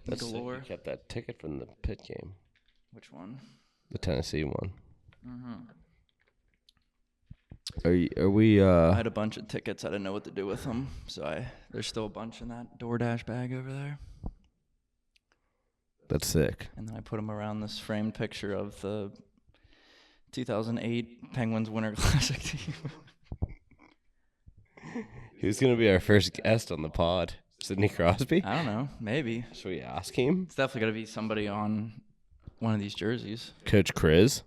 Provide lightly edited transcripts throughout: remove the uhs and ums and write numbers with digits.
That's sick. galore. You kept that ticket from the Pitt game. Which one? The Tennessee one. Mm-hmm. Are we? I had a bunch of tickets. I didn't know what to do with them, so there's still a bunch in that DoorDash bag over there. That's sick. And then I put them around this framed picture of the 2008 Penguins Winter Classic team. Who's gonna be our first guest on the pod? Sidney Crosby? I don't know. Maybe. Should we ask him? It's definitely got to be somebody on one of these jerseys. Coach Chris?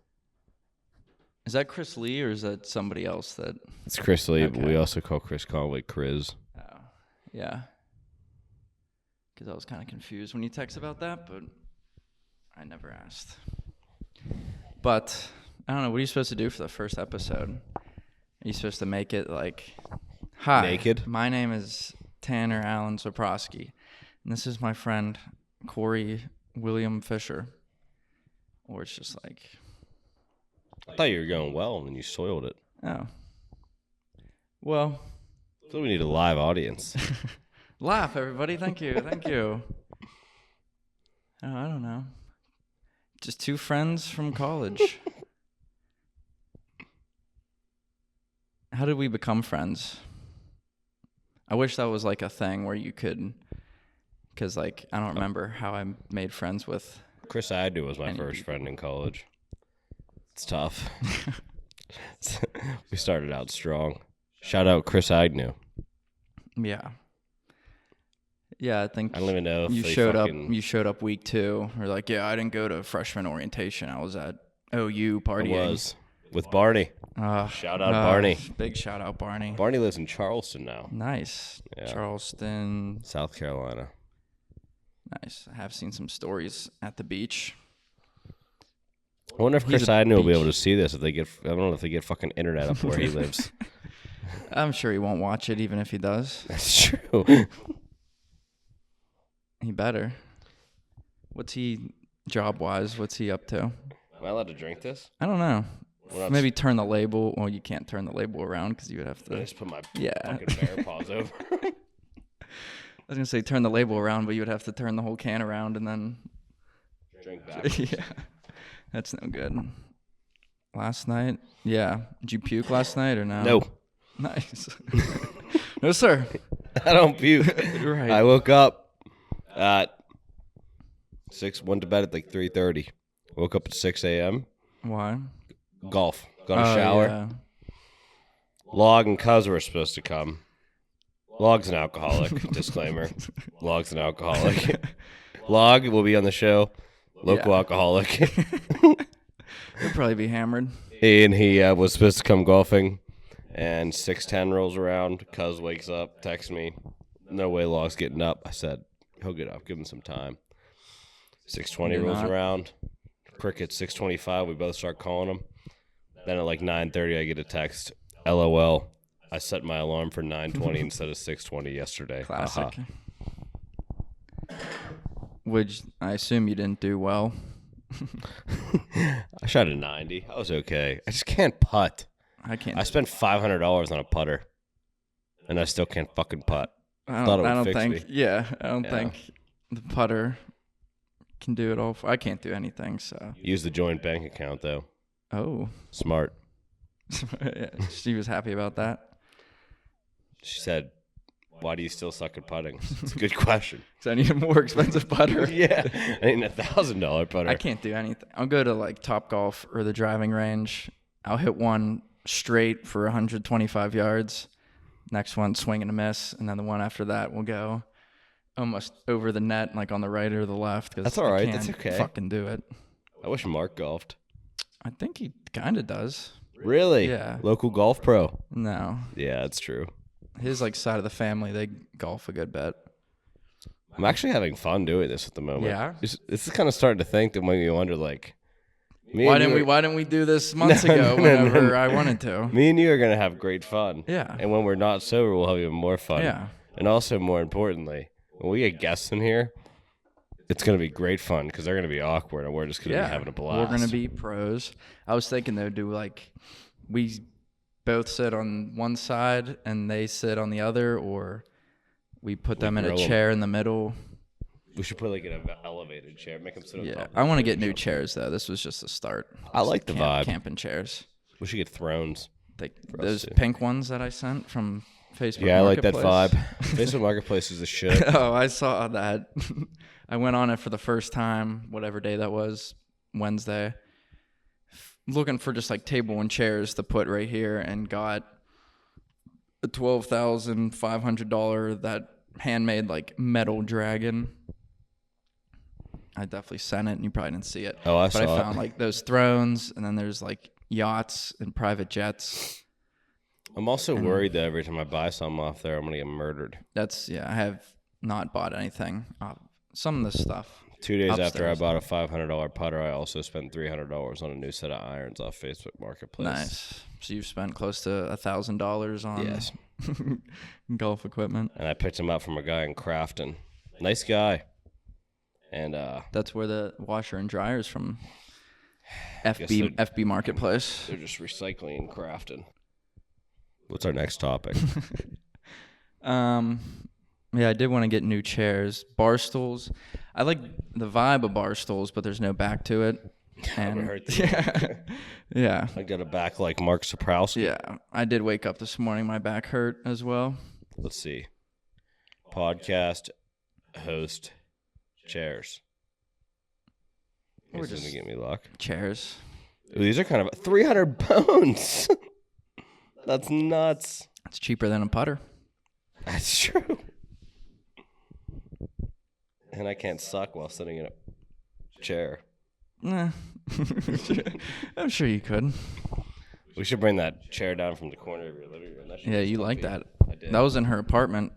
Is that Chris Lee or is that somebody else that... It's Chris Lee, Okay. but we also call Chris Conway Chris. Oh, yeah. Because I was kind of confused when you text about that, but I never asked. But, I don't know. What are you supposed to do for the first episode? Are you supposed to make it like, hi, Naked? my name is Tanner Allen Soprosky, and this is my friend Corey William Fisher? Or it's just like... I thought you were going well, and then you soiled it. Oh. Well. So we need a live audience. Laugh, everybody. Thank you. Thank you. Oh, I don't know. Just two friends from college. How did we become friends? I wish that was like a thing where you could, because like I don't remember how I made friends with. Chris Agnew was my first friend in college. It's tough. We started out strong. Shout out Chris Agnew. Yeah. Yeah, I think I don't even know if you they showed fucking... up. You showed up week 2. Or like, yeah, I didn't go to freshman orientation. I was at OU partying. I was with Barney. Shout out Barney. Big shout out Barney. Barney lives in Charleston now. Nice. Yeah. Charleston. South Carolina. Nice. I have seen some stories at the beach. I wonder if He's Chris a Agnew will be beach. able to see this if they get. I don't know if they get fucking internet up where he lives. I'm sure he won't watch it, even if he does. That's true. He better. What's he, job-wise, what's he up to? Am I allowed to drink this? I don't know. We're not Maybe turn the label. Well, you can't turn the label around because you would have I to. just put my Yeah. fucking bear paws over. I was going to say turn the label around, but you would have to turn the whole can around and then. Drink backwards. Yeah. That's no good. Last night? Yeah. Did you puke last night or no? No, Nice. No, sir. I don't puke. Right. I woke up at 6. Went to bed at like 3:30. Woke up at 6 a.m. Why? Golf. Got a shower. Yeah. Log and Cuz were supposed to come. Log's an alcoholic. Disclaimer. Log's an alcoholic. Log will be on the show. Local Yeah. alcoholic. He'll probably be hammered. And he was supposed to come golfing. And 6:10 rolls around. Cuz wakes up, texts me. No way Log's getting up. I said, he'll get up. Give him some time. 6:20 You're rolls not. around. Cricket 6:25. We both start calling him. Then at like 9:30, I get a text. LOL. I set my alarm for 9:20 instead of 6:20 yesterday. Classic. Haha. I assume you didn't do well. I shot a 90. I was okay. I just can't putt. I can't. I spent $500 on a putter, and I still can't fucking putt. I thought it would don't fix think. me. Yeah, I don't Yeah. think the putter can do it all. I can't do anything. So. Use the joint bank account though. Oh. Smart. She was happy about that. She said, "Why do you still suck at putting?" It's a good question. Because I need a more expensive putter. Yeah, I need a $1,000 putter. I can't do anything. I'll go to like Top Golf or the driving range. I'll hit one straight for 125 yards. Next one, swing and a miss. And then the one after that will go almost over the net, like on the right or the left. Cause That's all right. I That's can't okay. fucking do it. I wish Mark golfed. I think he kind of does. Really? Yeah. Local golf pro. No. Yeah, that's true. His like side of the family, they golf a good bit. I'm actually having fun doing this at the moment. Yeah? This is kind of starting to think that when you wonder, like, Why didn't we do this months No, ago no, whenever no. I wanted to? Me and you are going to have great fun. Yeah. And when we're not sober, we'll have even more fun. Yeah. And also, more importantly, when we get guests in here, it's going to be great fun because they're going to be awkward and we're just going to be having a blast. We're going to be pros. I was thinking though, do like we both sit on one side and they sit on the other, or we put them in a grill 'em. chair in the middle. We should put like an elevated chair. Make them sit on top. Yeah, of I want to the get new chair. chairs though. This was just a start. I like the vibe. Camping chairs. We should get thrones. Like For us those too. pink ones that I sent from Facebook. Yeah, I like that Marketplace. vibe. Facebook Marketplace is a shit. Oh, I saw that. I went on it for the first time, whatever day that was, Wednesday, looking for just like table and chairs to put right here, and got a $12,500 that handmade like metal dragon. I definitely sent it, and you probably didn't see it. Oh, I but saw I it. found like those thrones, and then there's like yachts and private jets. I'm also worried that every time I buy something off there, I'm gonna get murdered. I have not bought anything. Some of this stuff. 2 days after I Upstairs. bought a $500 putter, I also spent $300 on a new set of irons off Facebook Marketplace. Nice. So you've spent close to $1,000 on Yes. golf equipment. And I picked them up from a guy in Crafton. Nice guy. And That's where the washer and dryers from Guess FB Marketplace. they're just recycling in Crafton. What's our next topic? Yeah, I did want to get new chairs, bar stools. I like the vibe of bar stools, but there's no back to it. haven't heard that. Yeah, I got a back like Mark Saprowski. yeah. I did wake up this morning. My back hurt as well. Let's see. Podcast, host, chairs. Or This is just- gonna give me luck. Chairs. Ooh, these are kind of 300 bones. That's nuts. It's cheaper than a putter. That's true. And I can't suck while sitting in a chair. Nah. I'm sure you could. We should bring that chair down from the corner of your living room. That should Yeah, be you like stuffy. that. I did. That was in her apartment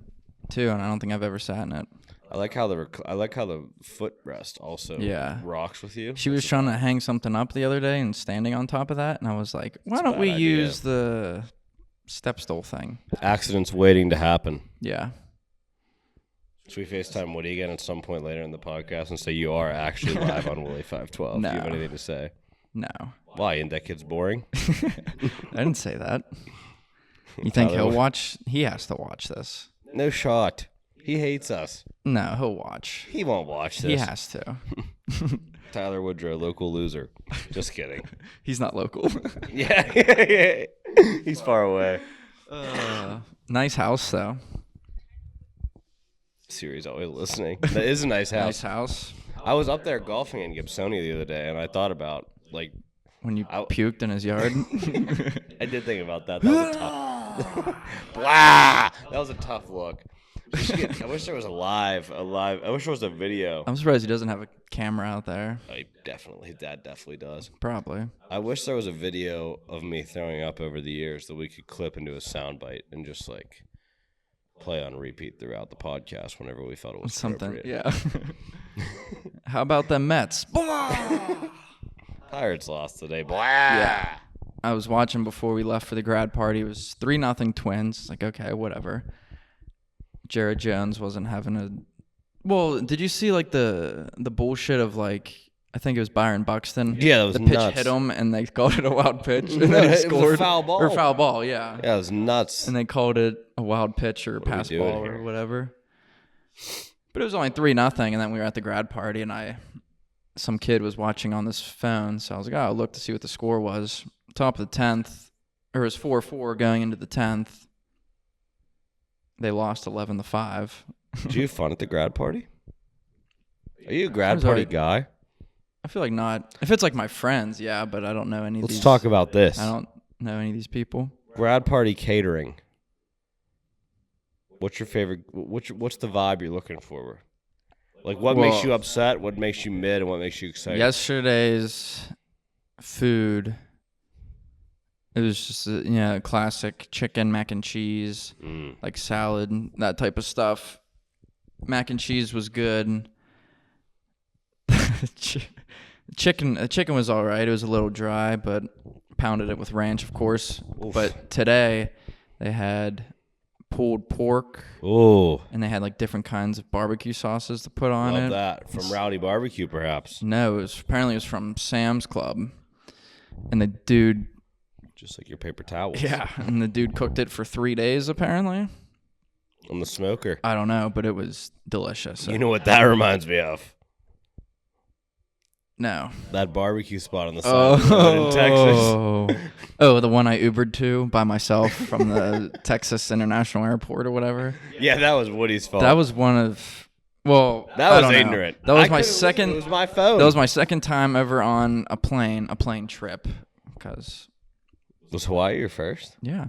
too, and I don't think I've ever sat in it. I like how the footrest also Yeah. rocks with you. She was trying to hang something up the other day and standing on top of that, and I was like, why That's a don't we bad idea. use the step stool thing? Accidents waiting to happen. Yeah. Should we FaceTime Woody again at some point later in the podcast and say you are actually live on Willy512? Do you have No. anything to say? No. Why? Isn't that kid's boring? I didn't say that. You think Tyler, he'll watch? He has to watch this. No shot. He hates us. No, he'll watch. He won't watch this. He has to. Tyler Woodrow, local loser. Just kidding. He's not local. Yeah. He's far away. Nice house, though. Siri's always listening. That is a nice house. Nice house. I was up there golfing in Gibsonia the other day, and I thought about, like, When you puked in his yard. I did think about that. That was a tough. Blah! That was a tough look. I wish there was I wish there was a video. I'm surprised he doesn't have a camera out there. His dad definitely does. Probably. I wish there was a video of me throwing up over the years that we could clip into a soundbite and just like play on repeat throughout the podcast whenever we felt it was Something. appropriate. Yeah. How about the Mets? Pirates lost today. Blah. Yeah. I was watching before we left for the grad party. It was 3-0 Twins. Like, okay, whatever. Jared Jones wasn't having a. Well, did you see like the bullshit of like I think it was Byron Buxton? Yeah, that was the pitch nuts. hit him and they called it a wild pitch, and No, then he it was a scored foul ball. or foul ball, yeah. Yeah, it was nuts. And they called it a wild pitch or are we pass doing ball here? or whatever. But it was only 3-0, and then we were at the grad party, and some kid was watching on this phone, so I was like, oh, I'll look to see what the score was. Top of the 10th, or it was 4-4 going into the 10th. They lost 11-5. Did you have fun at the grad party? Are you a grad was party alright. guy? I feel like not. If it's like my friends, yeah, but I don't know any of Let's these. talk about this. I don't know any of these people. Grad party catering. What's your favorite? What's the vibe you're looking for? Like, what makes Well- you upset? What makes you mid? And what makes you excited? Yesterday's food, it was just classic chicken, mac and cheese, like salad, that type of stuff. Mac and cheese was good. Chicken was all right. It was a little dry, but pounded it with ranch, of course. Oof. But today they had pulled pork, Oh, and they had like different kinds of barbecue sauces to put on love it. that. From Rowdy Barbecue, perhaps. No, apparently it was from Sam's Club, and the dude, Just like your paper towels. and the dude cooked it for 3 days apparently. On the smoker. I don't know, but it was delicious. You know what that reminds me of? No. That barbecue spot on the side of the road in Texas. Oh, the one I Ubered to by myself from the Texas International Airport or whatever. Yeah, that was Woody's fault. That was one of. Well, that was ignorant. That was my second. It was my phone. That was my second time ever on a plane trip. Because. Was Hawaii your first? Yeah.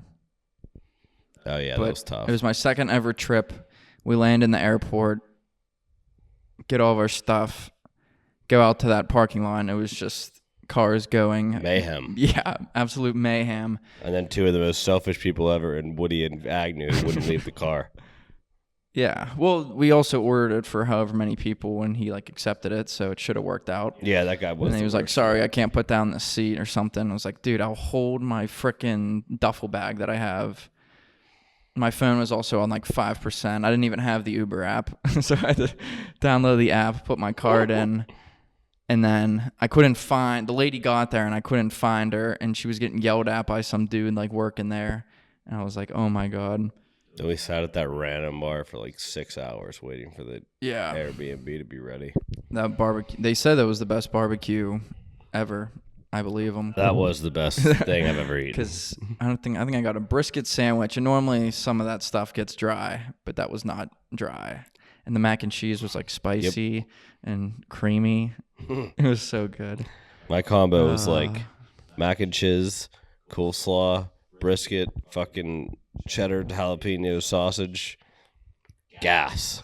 Oh yeah, that was tough. It was my second ever trip. We land in the airport, get all of our stuff, go out to that parking lot. And it was just cars going. Mayhem. Yeah, absolute mayhem. And then two of the most selfish people ever, in Woody and Agnew, wouldn't leave the car. Yeah. Well, we also ordered it for however many people, and he accepted it, so it should have worked out. Yeah, that guy was. And he was like, "Sorry, I can't put down the seat or something." I was like, "Dude, I'll hold my frickin' duffel bag that I have." My phone was also on 5%. I didn't even have the Uber app, so I had to download the app, put my card in, and then I couldn't find. The lady got there, and I couldn't find her, and she was getting yelled at by some dude working there, and I was like, "Oh my god." Then we sat at that random bar for 6 hours waiting for the Airbnb to be ready. That barbecue. They said that was the best barbecue ever. I believe them. That was the best thing I've ever eaten. Because I think I got a brisket sandwich, and normally some of that stuff gets dry, but that was not dry. And the mac and cheese was spicy and creamy. It was so good. My combo was mac and cheese, coleslaw, brisket, fucking cheddar jalapeno sausage, gas.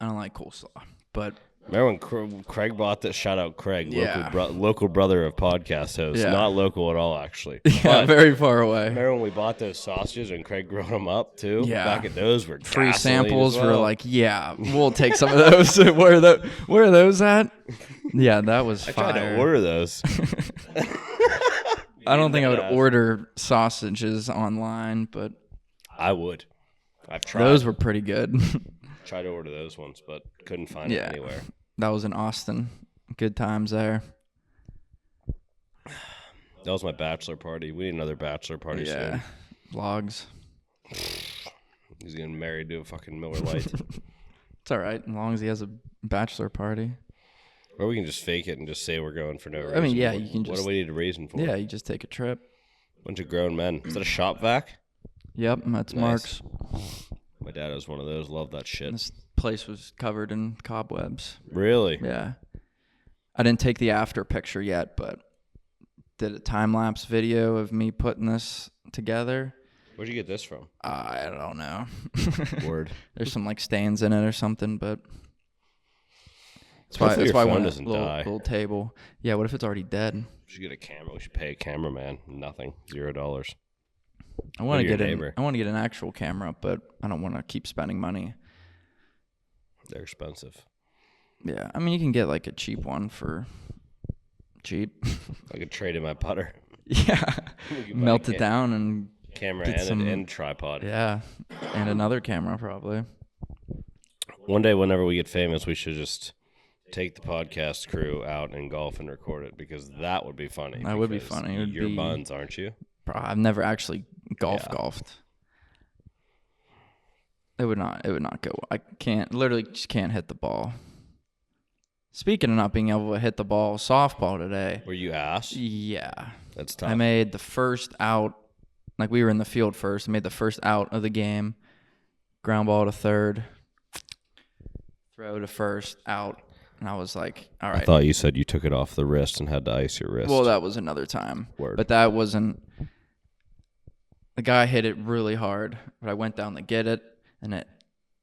I don't like coleslaw, but remember when Craig bought that? Shout out Craig, yeah. local brother of podcast host. Yeah. Not local at all, actually. Yeah, but very far away. Remember when we bought those sausages and Craig grilled them up too? Yeah. Back at those were free samples. Well. Were yeah, we'll take some of those. Where are those at? Yeah, that was fire. I tried to order those. I don't think I would order sausages online, but I would. I've tried. Those were pretty good. Tried to order those ones, but couldn't find it anywhere. That was in Austin. Good times there. That was my bachelor party. We need another bachelor party soon. Vlogs. He's getting married to a fucking Miller Lite. It's all right, as long as he has a bachelor party. Or we can just fake it and just say we're going for no reason. I mean, yeah, you can just... What do we need a reason for? Yeah, you just take a trip. Bunch of grown men. Is that a shop vac? Yep, that's nice. Mark's. My dad was one of those. Love that shit. This place was covered in cobwebs. Really? Yeah. I didn't take the after picture yet, but did a time-lapse video of me putting this together. Where'd you get this from? I don't know. Word. There's some stains in it or something, but... That's why I want a little table. Yeah, what if it's already dead? We should get a camera. We should pay a cameraman. Nothing. $0. I want to get an actual camera, but I don't want to keep spending money. They're expensive. Yeah, I mean you can get a cheap one for cheap. I could trade in my putter. Yeah, melt it down and camera and tripod. Yeah, and another camera probably. One day, whenever we get famous, we should just take the podcast crew out and golf and record it, because that would be funny. That would be funny. You're buns, aren't you? I've never actually golfed. It would not go. I just can't hit the ball. Speaking of not being able to hit the ball, softball today. Were you ass? Yeah. That's tough. I made the first out, we were in the field first. I made the first out of the game. Ground ball to third. Throw to first, out. And I was like, all right. I thought you said you took it off the wrist and had to ice your wrist. Well, that was another time. Word. But that wasn't. The guy hit it really hard, but I went down to get it, and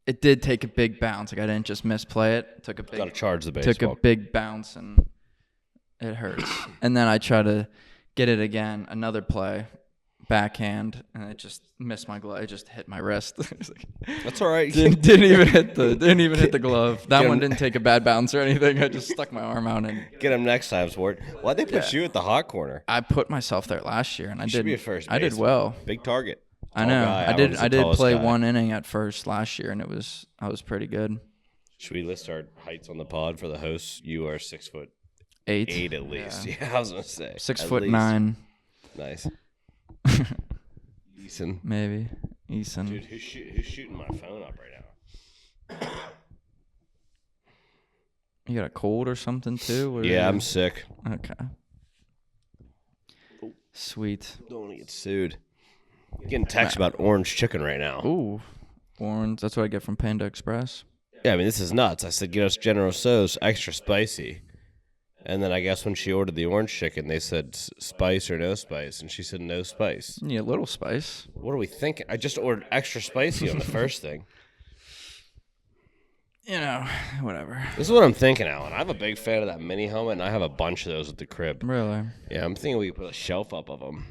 it did take a big bounce. I didn't just misplay it. Got to charge the baseball. Took a big bounce, and it hurts. And then I try to get it again, another play, backhand, and it just missed my glove. It just hit my wrist. That's all right. Didn't even hit the glove. That one didn't take a bad bounce or anything. I just stuck my arm out and get him next time, sport. Why'd they put you at the hot corner? I put myself there last year, and I did. Be at first I did well. Big target. I know. Guy. I did play one inning at first last year, and I was pretty good. Should we list our heights on the pod for the hosts? You are 6'8" at least. Yeah, I was gonna say 6'9". Nice. Decent. Maybe. Eason. Dude, who's shooting my phone up right now? You got a cold or something too? Yeah, I'm sick. Okay. Sweet. Don't want to get sued. I'm getting text about orange chicken right now. Ooh, orange. That's what I get from Panda Express. Yeah, I mean, this is nuts. I said, get us General Tso's extra spicy. And then I guess when she ordered the orange chicken, they said spice or no spice. And she said no spice. Yeah, a little spice. What are we thinking? I just ordered extra spicy on the first thing. You know, whatever. This is what I'm thinking, Alan. I'm a big fan of that mini helmet, and I have a bunch of those at the crib. Really? Yeah, I'm thinking we could put a shelf up of them.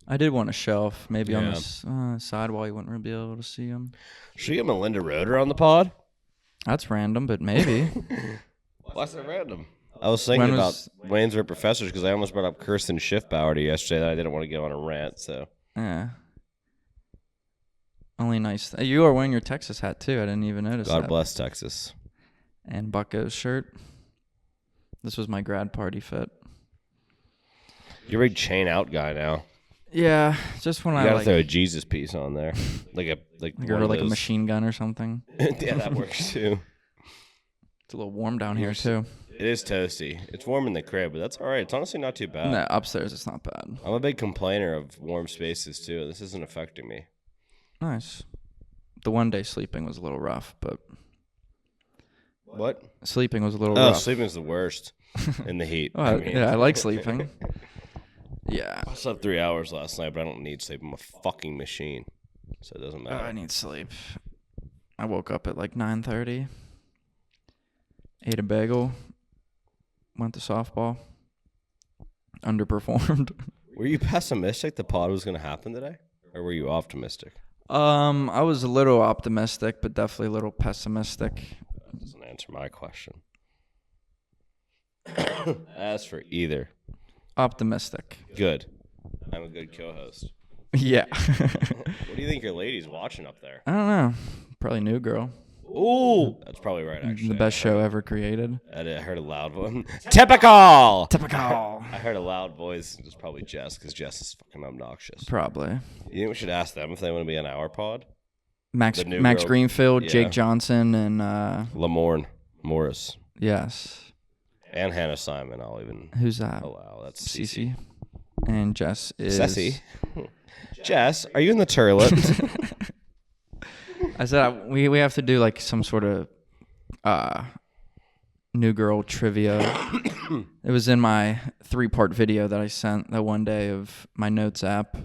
I did want a shelf, maybe on the side wall. You wouldn't really be able to see them. Should we get Melinda Roeder on the pod? That's random, but maybe. Why's that random? I was thinking about Wayne's Were Professors because I almost brought up Kirsten Schiffbauer to yesterday that I didn't want to go on a rant, so. Yeah. Only nice. You are wearing your Texas hat, too. I didn't even notice that. God bless Texas. And Bucko's shirt. This was my grad party fit. You're a big chain out guy now. Yeah, just when you gotta throw a Jesus piece on there. like a machine gun or something. Yeah, that works too. It's a little warm down here, too. It is toasty. It's warm in the crib, but that's all right. It's honestly not too bad. No, upstairs it's not bad. I'm a big complainer of warm spaces, too. This isn't affecting me. Nice. The one day sleeping was a little rough, but... What? Sleeping was a little rough. Oh, sleeping's the worst in the heat. I like sleeping. Yeah. I slept 3 hours last night, but I don't need sleep. I'm a fucking machine, so it doesn't matter. I need sleep. I woke up at like 9:30. Ate a bagel. Went to softball. Underperformed. Were you pessimistic the pod was going to happen today? Or were you optimistic? I was a little optimistic, but definitely a little pessimistic. That doesn't answer my question. As for either. Optimistic. Good. I'm a good co-host. Yeah. What do you think your lady's watching up there? I don't know. Probably New Girl. Ooh, that's probably right, actually. The best show ever created. I heard a loud voice. Typical! I heard a loud voice. It was probably Jess, because Jess is fucking obnoxious. Probably. You think we should ask them if they want to be on our pod? Max Greenfield, yeah. Jake Johnson, and... Lamorne Morris. Yes. And Hannah Simon, I'll even... Who's that? allow. That's Cece. And Jess is... Ceci. Jess, are you in the turlet? I said we have to do like some sort of New Girl trivia. It was in my 3-part video that I sent that one day of my notes app.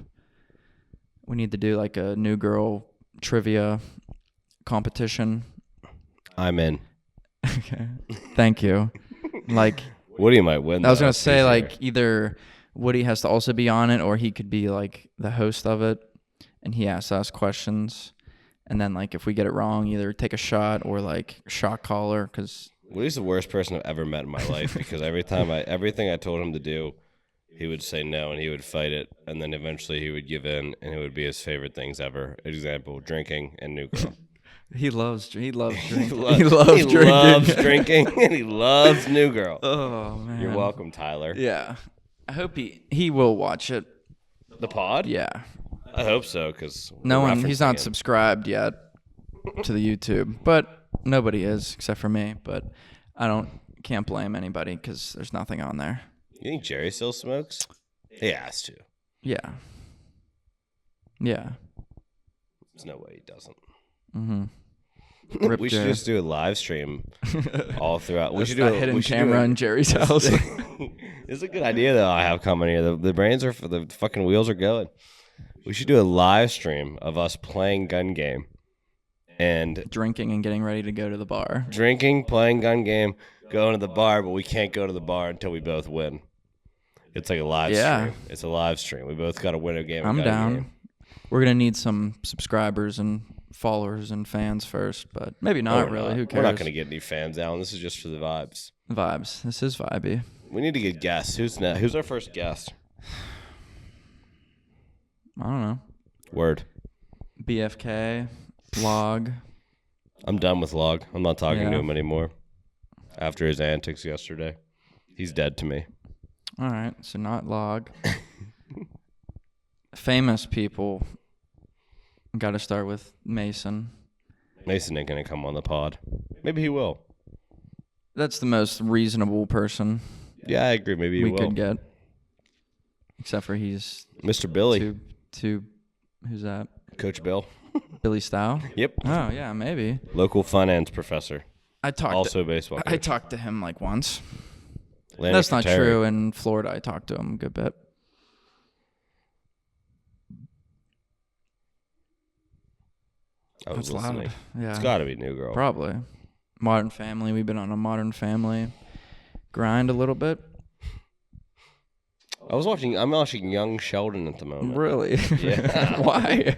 We need to do like a New Girl trivia competition. I'm in. Okay. Thank you. Like Woody might win. I was gonna say like either Woody has to also be on it, or he could be like the host of it, and he asks us questions. And then, like, if we get it wrong, either take a shot or, like, shot caller, because... Woody's the worst person I've ever met in my life, because everything I told him to do, he would say no, and he would fight it, and then eventually he would give in, and it would be his favorite things ever. Example, drinking and New Girl. He loves drinking. He loves drinking, and he loves New Girl. Oh, man. You're welcome, Tyler. Yeah. I hope he will watch it. The pod? Yeah. I hope so, because he's not subscribed yet to the YouTube, but nobody is except for me. But can't blame anybody because there's nothing on there. You think Jerry still smokes? He has to. Yeah. There's no way he doesn't. Mm-hmm. We should just do a live stream all throughout. We should do a hidden camera in Jerry's house. It's a good idea, though. I have coming here. The brains are, the fucking wheels are going. We should do a live stream of us playing gun game and drinking and getting ready to go to the bar. Drinking, playing gun game, going to the bar, but we can't go to the bar until we both win. It's like a live stream. It's a live stream. We both got to win a game. I'm down. Game. We're gonna need some subscribers and followers and fans first, but maybe not really. Who cares? We're not gonna get any fans, Alan. This is just for the vibes. Vibes. This is vibey. We need to get guests. Who's our first guest? I don't know. Word. BFK, Log. I'm done with Log. I'm not talking to him anymore. After his antics yesterday, he's dead to me. All right, so not Log. Famous people. Got to start with Mason. Mason ain't gonna come on the pod. Maybe he will. That's the most reasonable person Yeah, I agree. Maybe he we will. could get. Except for he's Mr. Billy. Who's that? Coach Bill. Billy Stow? Yep. Oh, yeah, maybe. Local finance professor. Also baseball coach. I talked to him like once. Atlantic That's not Terry. true. In Florida, I talked to him a good bit. I was That's listening. loud. Yeah. It's got to be New Girl. Probably. Modern Family. We've been on a Modern Family grind a little bit. I'm watching Young Sheldon at the moment. Really? Yeah. Why?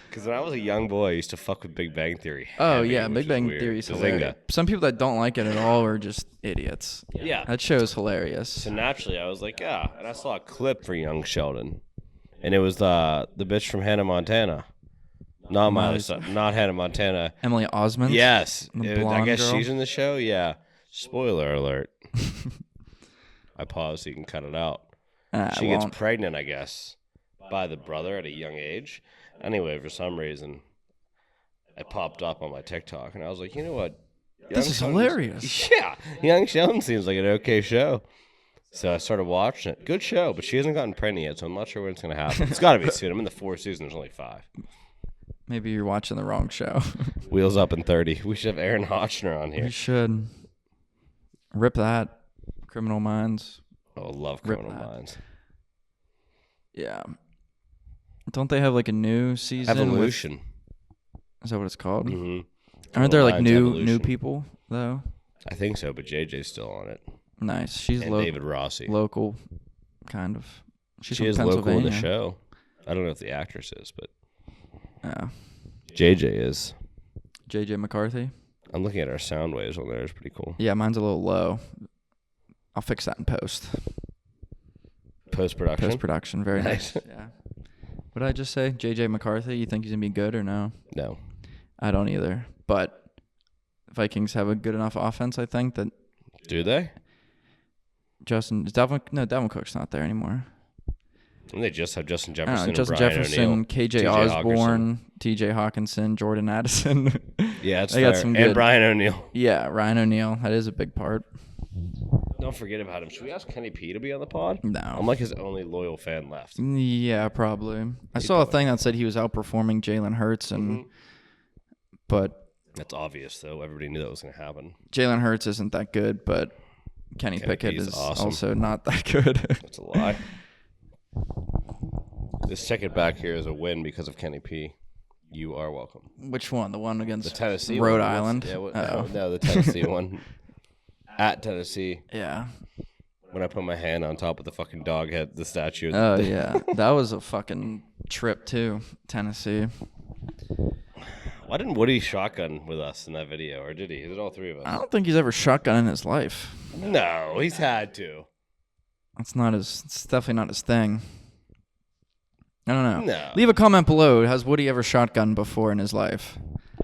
Because when I was a young boy, I used to fuck with Big Bang Theory. Oh, heavy, yeah. which Big is Bang weird. Theory is Bazinga. hilarious. Some people that don't like it at all are just idiots. Yeah. That show is hilarious. So naturally, I was like, yeah. And I saw a clip for Young Sheldon. And it was the bitch from Hannah Montana. Not not Hannah Montana. Emily Osment? Yes. The I blonde guess girl? she's in the show. Yeah. Spoiler alert. I paused so you can cut it out. She gets pregnant, I guess, by the brother at a young age. Anyway, for some reason, it popped up on my TikTok, and I was like, you know what? This is hilarious. Yeah. Young Sheldon seems like an okay show. So I started watching it. Good show, but she hasn't gotten pregnant yet, so I'm not sure when it's going to happen. It's got to be soon. I'm in the 4th season. There's only 5. Maybe you're watching the wrong show. Wheels Up in 30. We should have Aaron Hotchner on We here. should. Rip that. Criminal Minds. Oh, love Rip Criminal that. Minds. Yeah. Don't they have like a new season? Evolution. Is that what it's called? Mm-hmm. Aren't there like Minds new Evolution. people though? I think so, but JJ's still on it. Nice. She's And David Rossi. local, kind of. She's She from is local in Pennsylvania. the show. I don't know if the actress is, but Yeah. JJ is. JJ McCarthy. I'm looking at our sound waves on there. It's pretty cool. Yeah, mine's a little low. I'll fix that in post. Post-production? Post-production. Very Nice. nice. Yeah. What did I just say? JJ McCarthy? You think he's going to be good or no? No. I don't either. But Vikings have a good enough offense, I think, that Do they? Dalvin Cook's not there anymore. And they just have Justin I Jefferson don't know, and Justin Brian Jefferson, O'Neill. KJ TJ Osborne, TJ Hawkinson, Jordan Addison. Yeah, it's They fair. got some And good- Brian O'Neill. Yeah, Ryan O'Neal. That is a big part. Don't forget about him. Should we ask Kenny P to be on the pod? No. I'm like his only loyal fan left. Yeah, probably. I saw a thing that said he was outperforming Jalen Hurts, and but That's obvious, though. Everybody knew that was going to happen. Jalen Hurts isn't that good, but Kenny Pickett P's is awesome. also not that good. That's a lie. This ticket back here is a win because of Kenny P. You are welcome. Which one? The one against The Tennessee Rhode one. Island? Yeah, no, the Tennessee one. At Tennessee, Yeah. when I put my hand on top of the fucking dog head, the statue. Oh, yeah. That was a fucking trip, too. Tennessee. Why didn't Woody shotgun with us in that video, or did he? Is it all 3 of I us? don't think he's ever shotgun in his life. No, he's had to. It's definitely not his thing. I don't know. No. Leave a comment below. Has Woody ever shotgunned before in his life?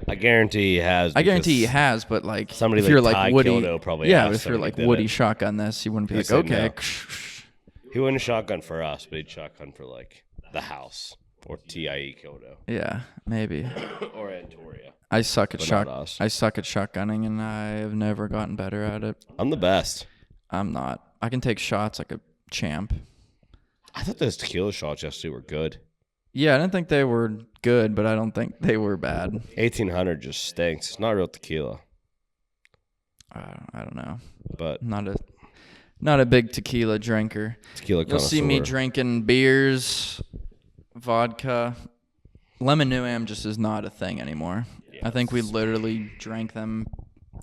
I guarantee he has. I guarantee he because has, but like somebody if you're like like Ty Woody, Kildo probably yeah, asked but if you're somebody like did Woody it. shotgun this, he wouldn't be He'd like, say okay. no. He wouldn't shotgun for us, but he'd shotgun for like the house or TIE Kildo Yeah, maybe. or Antoria. I suck at But not us. I suck at shotgunning, and I have never gotten better at it. I'm the best. I'm not. I can take shots like a champ. I thought those tequila shots yesterday were good. Yeah, I didn't think they were good, but I don't think they were bad. 1800 just stinks. It's not real tequila, I don't know. but Not a big tequila drinker. tequila You'll see me connoisseur. drinking beers, vodka. Lemon New Am just is not a thing anymore. I think we literally drank them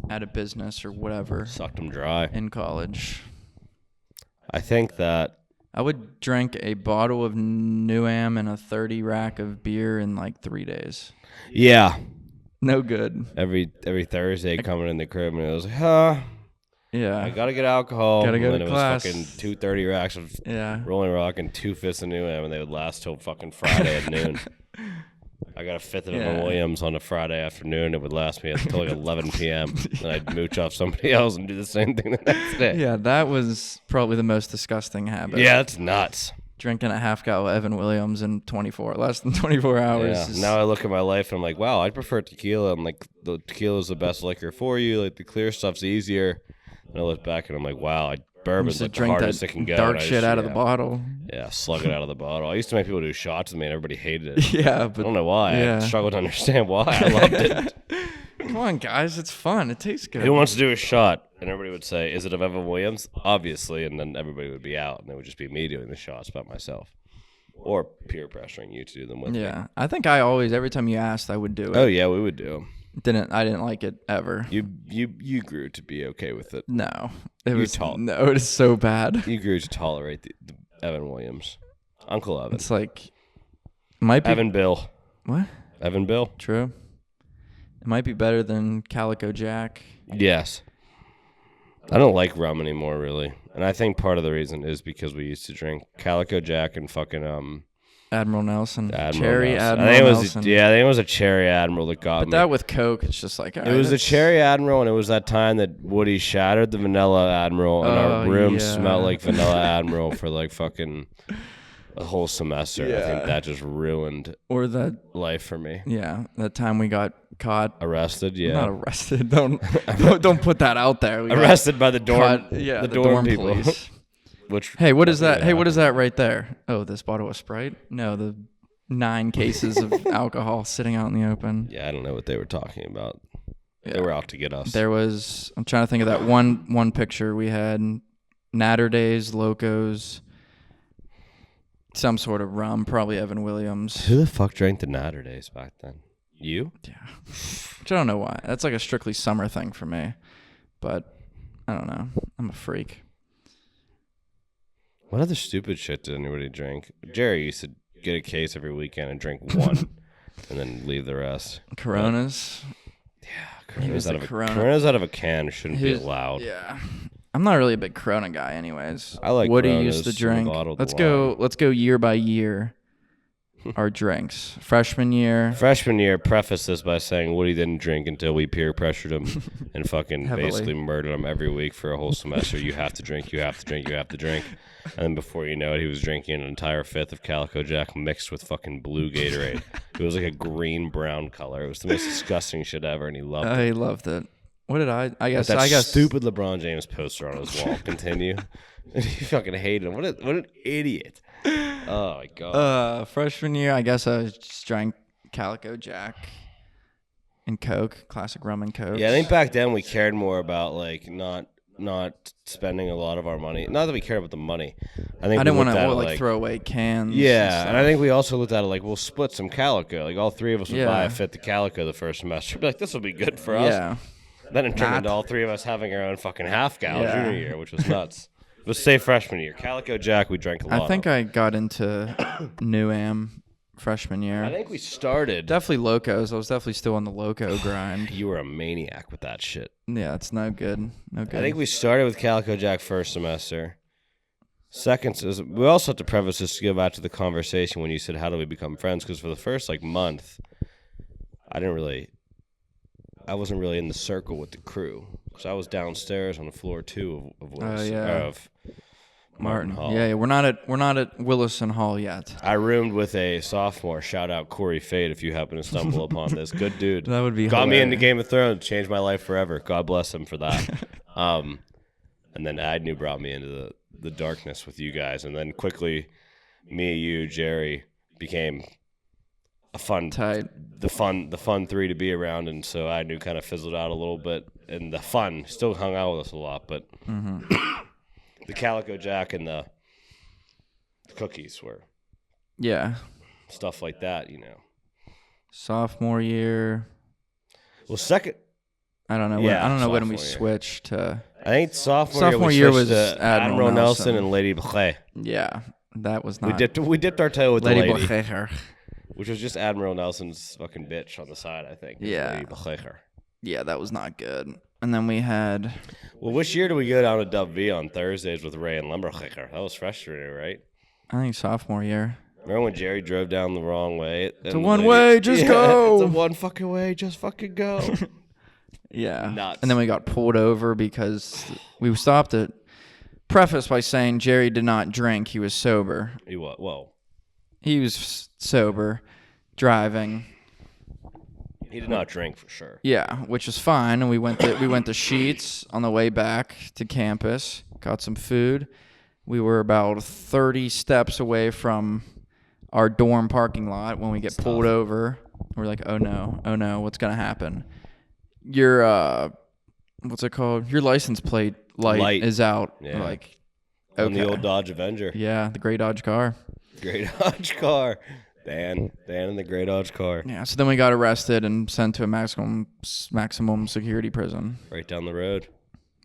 at a business or whatever Sucked them dry. in college. I think that I would drink a bottle of New Am and a 30 rack of beer in like 3 days. yeah, No good. every Thursday coming in the crib and it was like, huh, Yeah. I gotta get alcohol. Gotta go and to then class. It was fucking 230 racks of Yeah. Rolling Rock and 2 fists of New Am, and they would last till fucking Friday at noon. I got a fifth of Yeah. a Williams on a Friday afternoon. It would last me until like 11 p.m. And I'd mooch off somebody else and do the same thing the next day. Yeah, that was probably the most disgusting habit. Yeah, that's nuts. Drinking a half gallon of Evan Williams in less than 24 hours. Yeah. Now I look at my life and I'm like, wow, I'd prefer tequila. I'm like, the tequila is the best liquor for you. Like the clear stuff's easier. And I look back and I'm like, wow, bourbon's like the hardest it can go. Dark shit out of the bottle. Yeah, slug it out of the bottle. I used to make people do shots with me and everybody hated it. Yeah, but I don't know why. yeah. I struggled to understand why. I loved it. Come on, guys, it's fun. It tastes good. Who wants to do a shot? And everybody would say, is it of Evan Williams? Obviously. And then everybody would be out. And it would just be me doing the shots by myself. Or peer pressuring you to do them with me. Yeah, I think I always, every time you asked, I would do it. Oh, yeah, we would do them. I didn't like it ever. You grew to be okay with it. No. No, it is so bad. You grew to tolerate the Evan Williams. Uncle Evan. It's like, might be. Evan Bill. What? Evan Bill. True. It might be better than Calico Jack. Yes. I don't like rum anymore, really. And I think part of the reason is because we used to drink Calico Jack and fucking Admiral Nelson. Cherry Admiral Nelson. Nelson. I think it was a Cherry Admiral that got me. But that with Coke, it's just like... It was the Cherry Admiral, and it was that time that Woody shattered the Vanilla Admiral, and our room smelled like Vanilla Admiral for like fucking a whole semester. Yeah. I think that just ruined life for me. Yeah, that time we got caught. Arrested, yeah. Not arrested. Don't put that out there. Arrested by the dorm. The dorm people. police. Which? Hey, what is that? Hey, what is that right there? Oh, this bottle of Sprite? No, the 9 cases of alcohol sitting out in the open. Yeah, I don't know what they were talking about. Yeah. They were out to get us. There was. I'm trying to think of that one picture we had. Natter Days, Locos, some sort of rum, probably Evan Williams. Who the fuck drank the Natter Days back then? You? Yeah. Which I don't know why. That's like a strictly summer thing for me. But I don't know. I'm a freak. What other stupid shit did anybody drink? Jerry used to get a case every weekend and drink one and then leave the rest. Coronas. Yeah, Coronas out of a can shouldn't be allowed. Yeah. I'm not really a big Corona guy anyways. I like Woody Coronas used to drink. Let's go year by year. Our drinks. Freshman year, preface this by saying Woody didn't drink until we peer pressured him and fucking Heavily. basically murdered him every week for a whole semester. You have to drink, you have to drink, you have to drink. And then before you know it, he was drinking an entire fifth of Calico Jack mixed with fucking blue Gatorade. It was like a green-brown color. It was the most disgusting shit ever, and he loved it. He loved it. What did I guess That stupid LeBron James poster on his wall. Continue. He fucking hated him. What an idiot. Oh my god. Freshman year, I guess I just drank Calico Jack and Coke, classic rum and Coke. Yeah, I think back then we cared more about like not spending a lot of our money. Not that we cared about the money. I didn't want to like throw away cans. Yeah, and I think we also looked at it like we'll split some Calico. Like all three of us would buy a fifth of Calico the first semester. Be like, this will be good for us. Yeah. Then it turned into all three of us having our own fucking half gallon junior year, which was nuts. Let's say freshman year. Calico Jack, we drank a lot. I think I got into New Am freshman year. I think we started. Definitely Locos. I was definitely still on the Loco grind. You were a maniac with that shit. Yeah, it's no good. No good. I think we started with Calico Jack first semester. Second, we also have to preface this to go back to the conversation when you said, how do we become friends? Because for the first like month, I wasn't really in the circle with the crew. Because I was downstairs on the floor 2 of Martin Hall. Yeah, we're not at Willison Hall yet. I roomed with a sophomore. Shout out Corey Fade if you happen to stumble upon this. Good dude. That would be got hilarious. Me into Game of Thrones. Changed my life forever. God bless him for that. And then Agnew brought me into the darkness with you guys. And then quickly, me, you, Jerry became a fun tight. The fun 3 to be around, and so Agnew kind of fizzled out a little bit. And the fun still hung out with us a lot, but the Calico Jack and the cookies were stuff like that, you know. Sophomore year. Well, second. I don't know. I don't know when we switched to. I think sophomore year was Admiral Nelson and Lady Bachet. Yeah, that was not. We dipped our toe with Lady the lady. Bachet. Which was just Admiral Nelson's fucking bitch on the side, I think. Yeah. Yeah, that was not good. And then we had... Well, which year did we go down to Dub V on Thursdays with Ray and Lumberjacker? That was freshman year, right? I think sophomore year. Remember when Jerry drove down the wrong way? It's a one way, just go! It's a one fucking way, just fucking go. Yeah. Nuts. And then we got pulled over because we stopped at preface by saying Jerry did not drink. He was sober. He what? Whoa. He was sober, driving. He did not drink for sure. Yeah, which is fine. And we went to Sheetz on the way back to campus. Got some food. We were about 30 steps away from our dorm parking lot when we get pulled over. We're like, oh no, what's gonna happen? Your what's it called? Your license plate light is out. Yeah. We're like, On okay. the old Dodge Avenger. Yeah, the gray Dodge car. Great Dodge car. Dan in the Great Dodge car. Yeah, so then we got arrested and sent to a maximum security prison. Right down the road.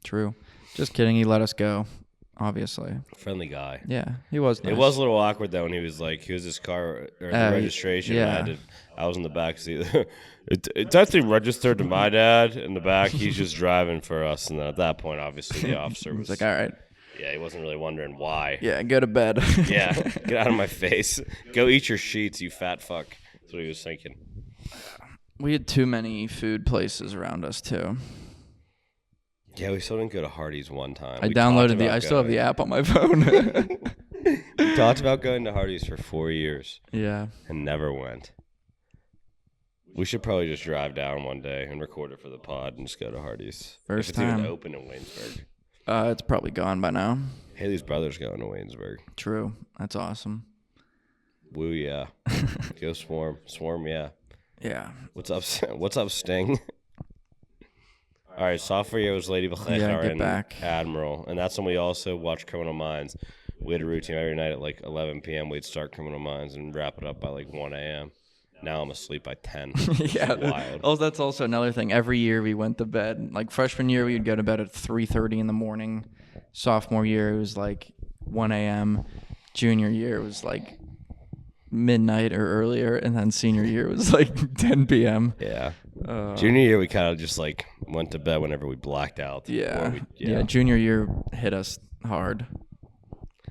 True. Just kidding. He let us go, obviously. Friendly guy. Yeah, he was nice. It was a little awkward though when he was like, here's his car or the registration. yeah. I was in the back seat. It's actually registered to my dad in the back. He's just driving for us, and then at that point, obviously, the officer was like, all right. Yeah, he wasn't really wondering why. Yeah, go to bed. Yeah, get out of my face. Go eat your sheets, you fat fuck. That's what he was thinking. We had too many food places around us too. Yeah, we still didn't go to Hardee's one time. I downloaded I still have the app on my phone. We talked about going to Hardee's for 4 years. Yeah. And never went. We should probably just drive down one day and record it for the pod and just go to Hardee's. First if it's time. even open in Waynesburg. It's probably gone by now. Haley's brother's going to Waynesburg. True. That's awesome. Woo, yeah. Go Swarm. Swarm, yeah. Yeah. What's up, Sting? All right, sophomore year was Lady Bechechar and Admiral. And that's when we also watched Criminal Minds. We had a routine every night at like 11 p.m. We'd start Criminal Minds and wrap it up by like 1 a.m. Now I'm asleep by 10. Yeah. Wild. Oh, that's also another thing. Every year we went to bed. Like freshman year, we would go to bed at 3:30 in the morning. Sophomore year, it was like 1 a.m. Junior year, it was like midnight or earlier. And then senior year, it was like 10 p.m. Yeah. Junior year, we kind of just like went to bed whenever we blacked out. Yeah. Junior year hit us hard.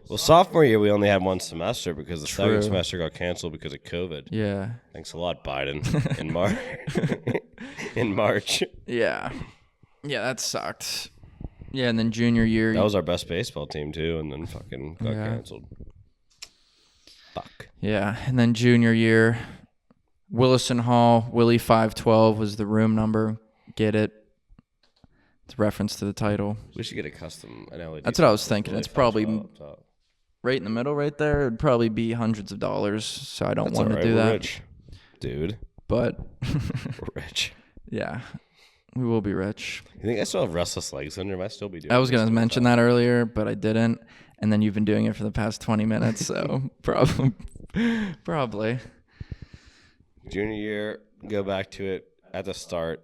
Well, sophomore year, we only had one semester because the second semester got canceled because of COVID. Yeah. Thanks a lot, Biden. In March. Yeah. Yeah, that sucked. Yeah, and then junior year. That was our best baseball team, too, and then fucking got canceled. Fuck. Yeah, and then junior year, Willison Hall, Willy512 was the room number. Get it? It's a reference to the title. We should get a custom LED. That's what I was thinking. It's probably right in the middle right there. It'd probably be hundreds of dollars, so I don't want to do that. Rich, dude. But we're rich. Yeah, we will be rich. You think I still have restless legs under? Might still be doing I was going to mention that earlier, but I didn't. And then you've been doing it for the past 20 minutes, so probably. Junior year, go back to it at the start.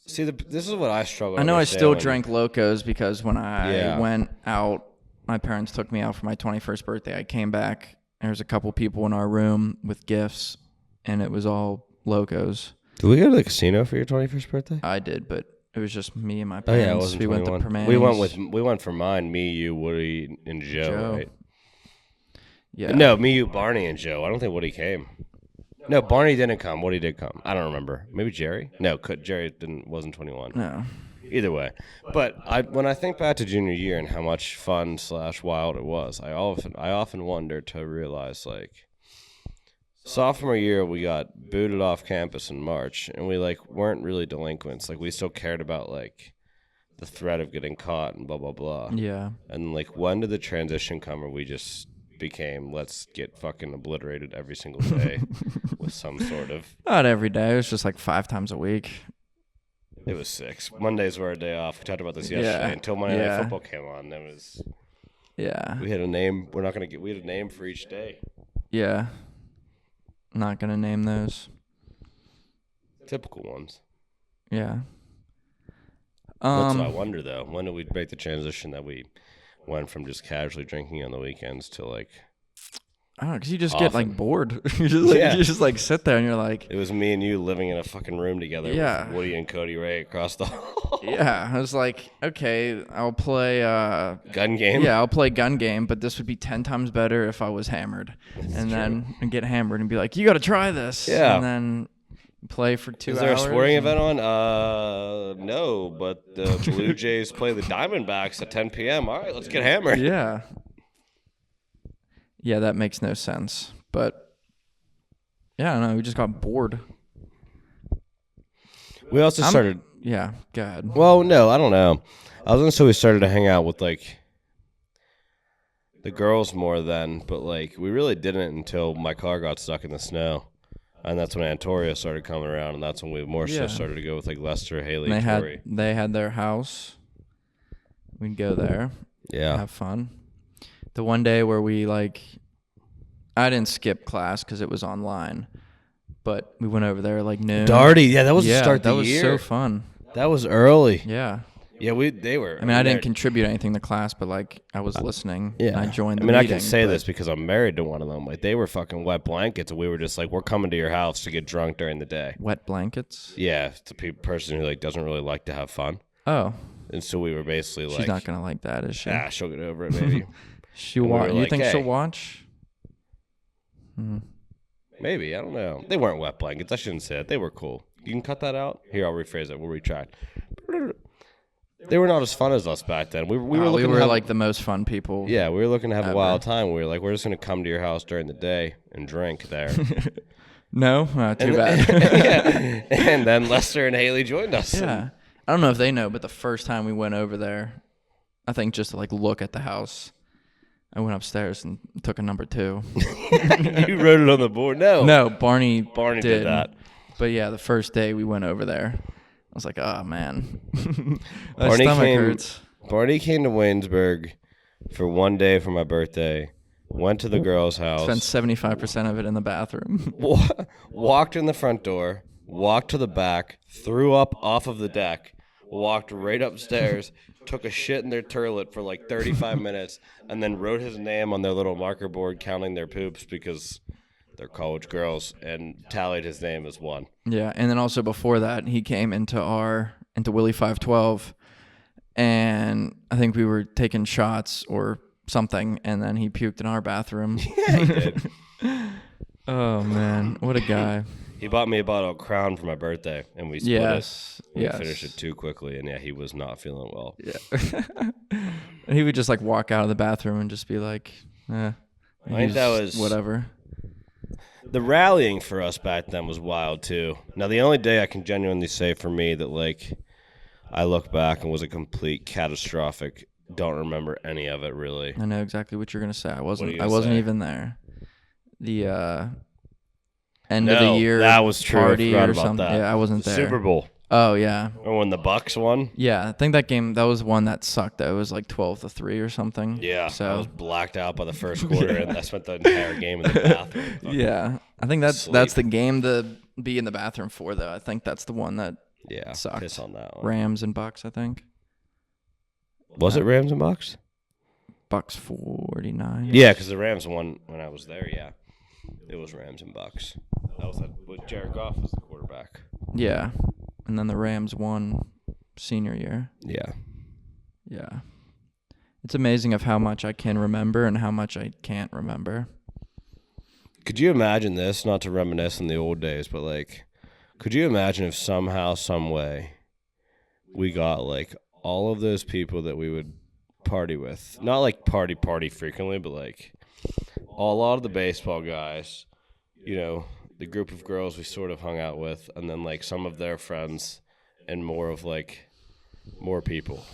See, this is what I struggle with. I know I still drank Locos because when I went out, my parents took me out for my 21st birthday. I came back, there was a couple people in our room with gifts, and it was all Locos. Did we go to the casino for your 21st birthday? I did, but it was just me and my parents. Oh, yeah, it wasn't 21. We went to Permanis. We went for mine, me, you, Woody, and Joe, right? Yeah. No, me, you, Barney, and Joe. I don't think Woody came. No, Barney didn't come. Woody did come. I don't remember. Maybe Jerry? No, Jerry wasn't 21. No. Either way. But when I think back to junior year and how much fun / wild it was, I often wonder to realize, like, sophomore year we got booted off campus in March, and we, like, weren't really delinquents. Like, we still cared about, like, the threat of getting caught and blah, blah, blah. Yeah. And, like, when did the transition come where we just became let's get fucking obliterated every single day with some sort of... Not every day. It was just like 5 times a week. It was 6. Mondays were our day off. We talked about this yesterday until Monday Night Football came on. That was... Yeah. We had a name. We had a name for each day. Yeah. Not going to name those. Typical ones. Yeah. That's what I wonder, though. When did we make the transition that we went from just casually drinking on the weekends to, like... I don't know, because you just get, like, bored. You just like, sit there and you're like... It was me and you living in a fucking room together with Woody and Cody Ray across the hall. Yeah, I was like, okay, I'll play... gun game? Yeah, I'll play gun game, but this would be 10 times better if I was hammered. Then get hammered and be like, you got to try this. Yeah. And then Play for 2 hours. Is there a sporting event on? No, but the Blue Jays play the Diamondbacks at 10 p.m. All right, let's get hammered. Yeah. Yeah, that makes no sense. But, yeah, I don't know. We just got bored. We also started. Yeah, God. Well, no, I don't know. I was going to say we started to hang out with, like, the girls more then, but, like, we really didn't until my car got stuck in the snow. And that's when Antoria started coming around, and that's when we more so started to go with, like, Lester, Haley, and Tori. They had their house. We'd go there. Yeah. Have fun. The one day where we, like, I didn't skip class because it was online, but we went over there, like, noon. Darty, yeah, that was the start of the year. Yeah, that was so fun. That was early. Yeah. Yeah, they were. I mean, I didn't contribute anything to class, but, like, I was listening. Yeah. And I joined the meeting. I can say this because I'm married to one of them. Like, they were fucking wet blankets, and we were just like, we're coming to your house to get drunk during the day. Wet blankets? Yeah, it's a person who, like, doesn't really like to have fun. Oh. And so we were basically like... She's not going to like that, is she? Ah, she'll get over it, maybe. You think she'll watch? Maybe, I don't know. They weren't wet blankets. I shouldn't say it. They were cool. You can cut that out? Here, I'll rephrase it. We'll retract. They were not as fun as us back then. We were like the most fun people. Yeah, we were looking to have a wild time. We were like, we're just going to come to your house during the day and drink there. No? Too bad. Yeah. And then Lester and Haley joined us. Yeah. I don't know if they know, but the first time we went over there, I think just to, like, look at the house, I went upstairs and took a number 2. You wrote it on the board? No, Barney did that. But yeah, the first day we went over there, I was like, oh man, my Barney stomach hurts. Barney came to Waynesburg for one day for my birthday. Went to the girl's house. Spent 75% of it in the bathroom. Walked in the front door. Walked to the back. Threw up off of the deck. Walked right upstairs. Took a shit in their toilet for like 35 minutes, and then wrote his name on their little marker board, counting their poops because they're college girls, and tallied his name as one. Yeah, and then also before that, he came into Willy512, and I think we were taking shots or something, and then he puked in our bathroom. Yeah, he did. Oh man, what a guy! He bought me a bottle of Crown for my birthday, and we split it. We finished it too quickly, and yeah, he was not feeling well. Yeah. And he would just like walk out of the bathroom and just be like, I think that was whatever. The rallying for us back then was wild too. Now, the only day I can genuinely say for me that like I look back and was a complete catastrophic, don't remember any of it really. I know exactly what you're gonna say. I wasn't even there. The end of the year that was true. Party I or something. that. Yeah, I wasn't there. Super Bowl. Oh yeah. Or when the Bucks won. Yeah, I think that was one that sucked. Though. It was like 12-3 or something. Yeah. So I was blacked out by the first quarter, and I spent the entire game in the bathroom. Yeah, I think that's the game to be in the bathroom for though. I think that's the one that sucked. Piss on that one. Rams and Bucks, I think. Was it Rams and Bucks? Bucks 49. Yeah, because the Rams won when I was there. Yeah, it was Rams and Bucks. That was with Jared Goff was the quarterback. Yeah, and then the Rams won senior year. Yeah. Yeah. It's amazing of how much I can remember and how much I can't remember. Could you imagine this? Not to reminisce in the old days, but like, could you imagine if somehow, some way, we got like all of those people that we would party with, not like party frequently, but like a lot of the baseball guys, you know, the group of girls we sort of hung out with, and then like some of their friends and more people,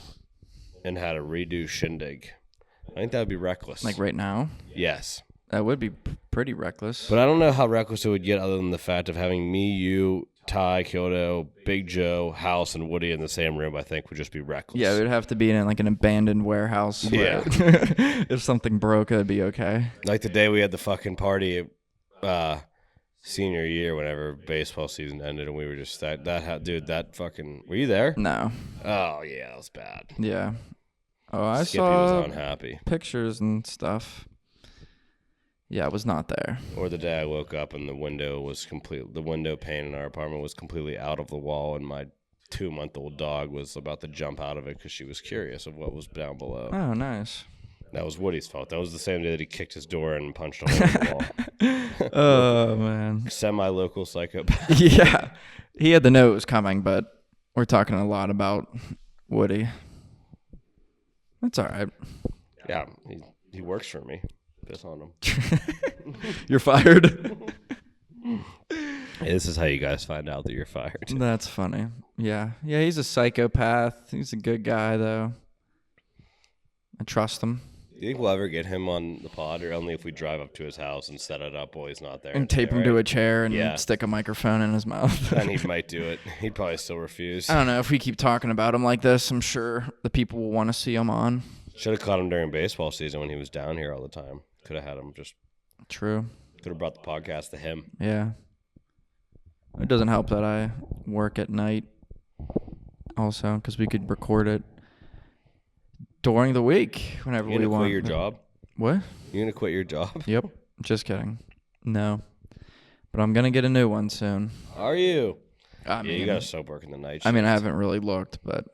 and had a redo shindig. I think that would be reckless. Like right now? Yes. That would be pretty reckless. But I don't know how reckless it would get other than the fact of having me, you, Ty, Kyoto, Big Joe, House, and Woody in the same room, I think would just be reckless. Yeah, it would have to be in like an abandoned warehouse. Yeah. If something broke, it'd be okay. Like the day we had the fucking party senior year whenever baseball season ended, and we were just that fucking... Were you there? No. Oh, yeah, that was bad. Yeah. Oh, I Skippy saw was unhappy. Pictures and stuff. Yeah, I was not there. Or the day I woke up and the window pane in our apartment was completely out of the wall, and my 2-month-old dog was about to jump out of it because she was curious of what was down below. Oh, nice. That was Woody's fault. That was the same day that he kicked his door and punched a hole in the wall. Oh, man. Semi-local psychopath. Yeah. He had to know it was coming, but we're talking a lot about Woody. That's all right. Yeah, he works for me. Piss on him. You're fired? Hey, this is how you guys find out that you're fired. That's funny. Yeah. Yeah, he's a psychopath. He's a good guy, though. I trust him. Do you think we'll ever get him on the pod, or only if we drive up to his house and set it up while he's not there? And tape him to a chair and stick a microphone in his mouth. And he might do it. He'd probably still refuse. I don't know. If we keep talking about him like this, I'm sure the people will want to see him on. Should have caught him during baseball season when he was down here all the time. Could have had him just... True. Could have brought the podcast to him. Yeah. It doesn't help that I work at night also, because we could record it during the week whenever we want. You gonna quit your job? What? You gonna quit your job? Yep. Just kidding. No. But I'm going to get a new one soon. Are you? I mean, you gotta stop working the night shift. I mean, I haven't really looked, but...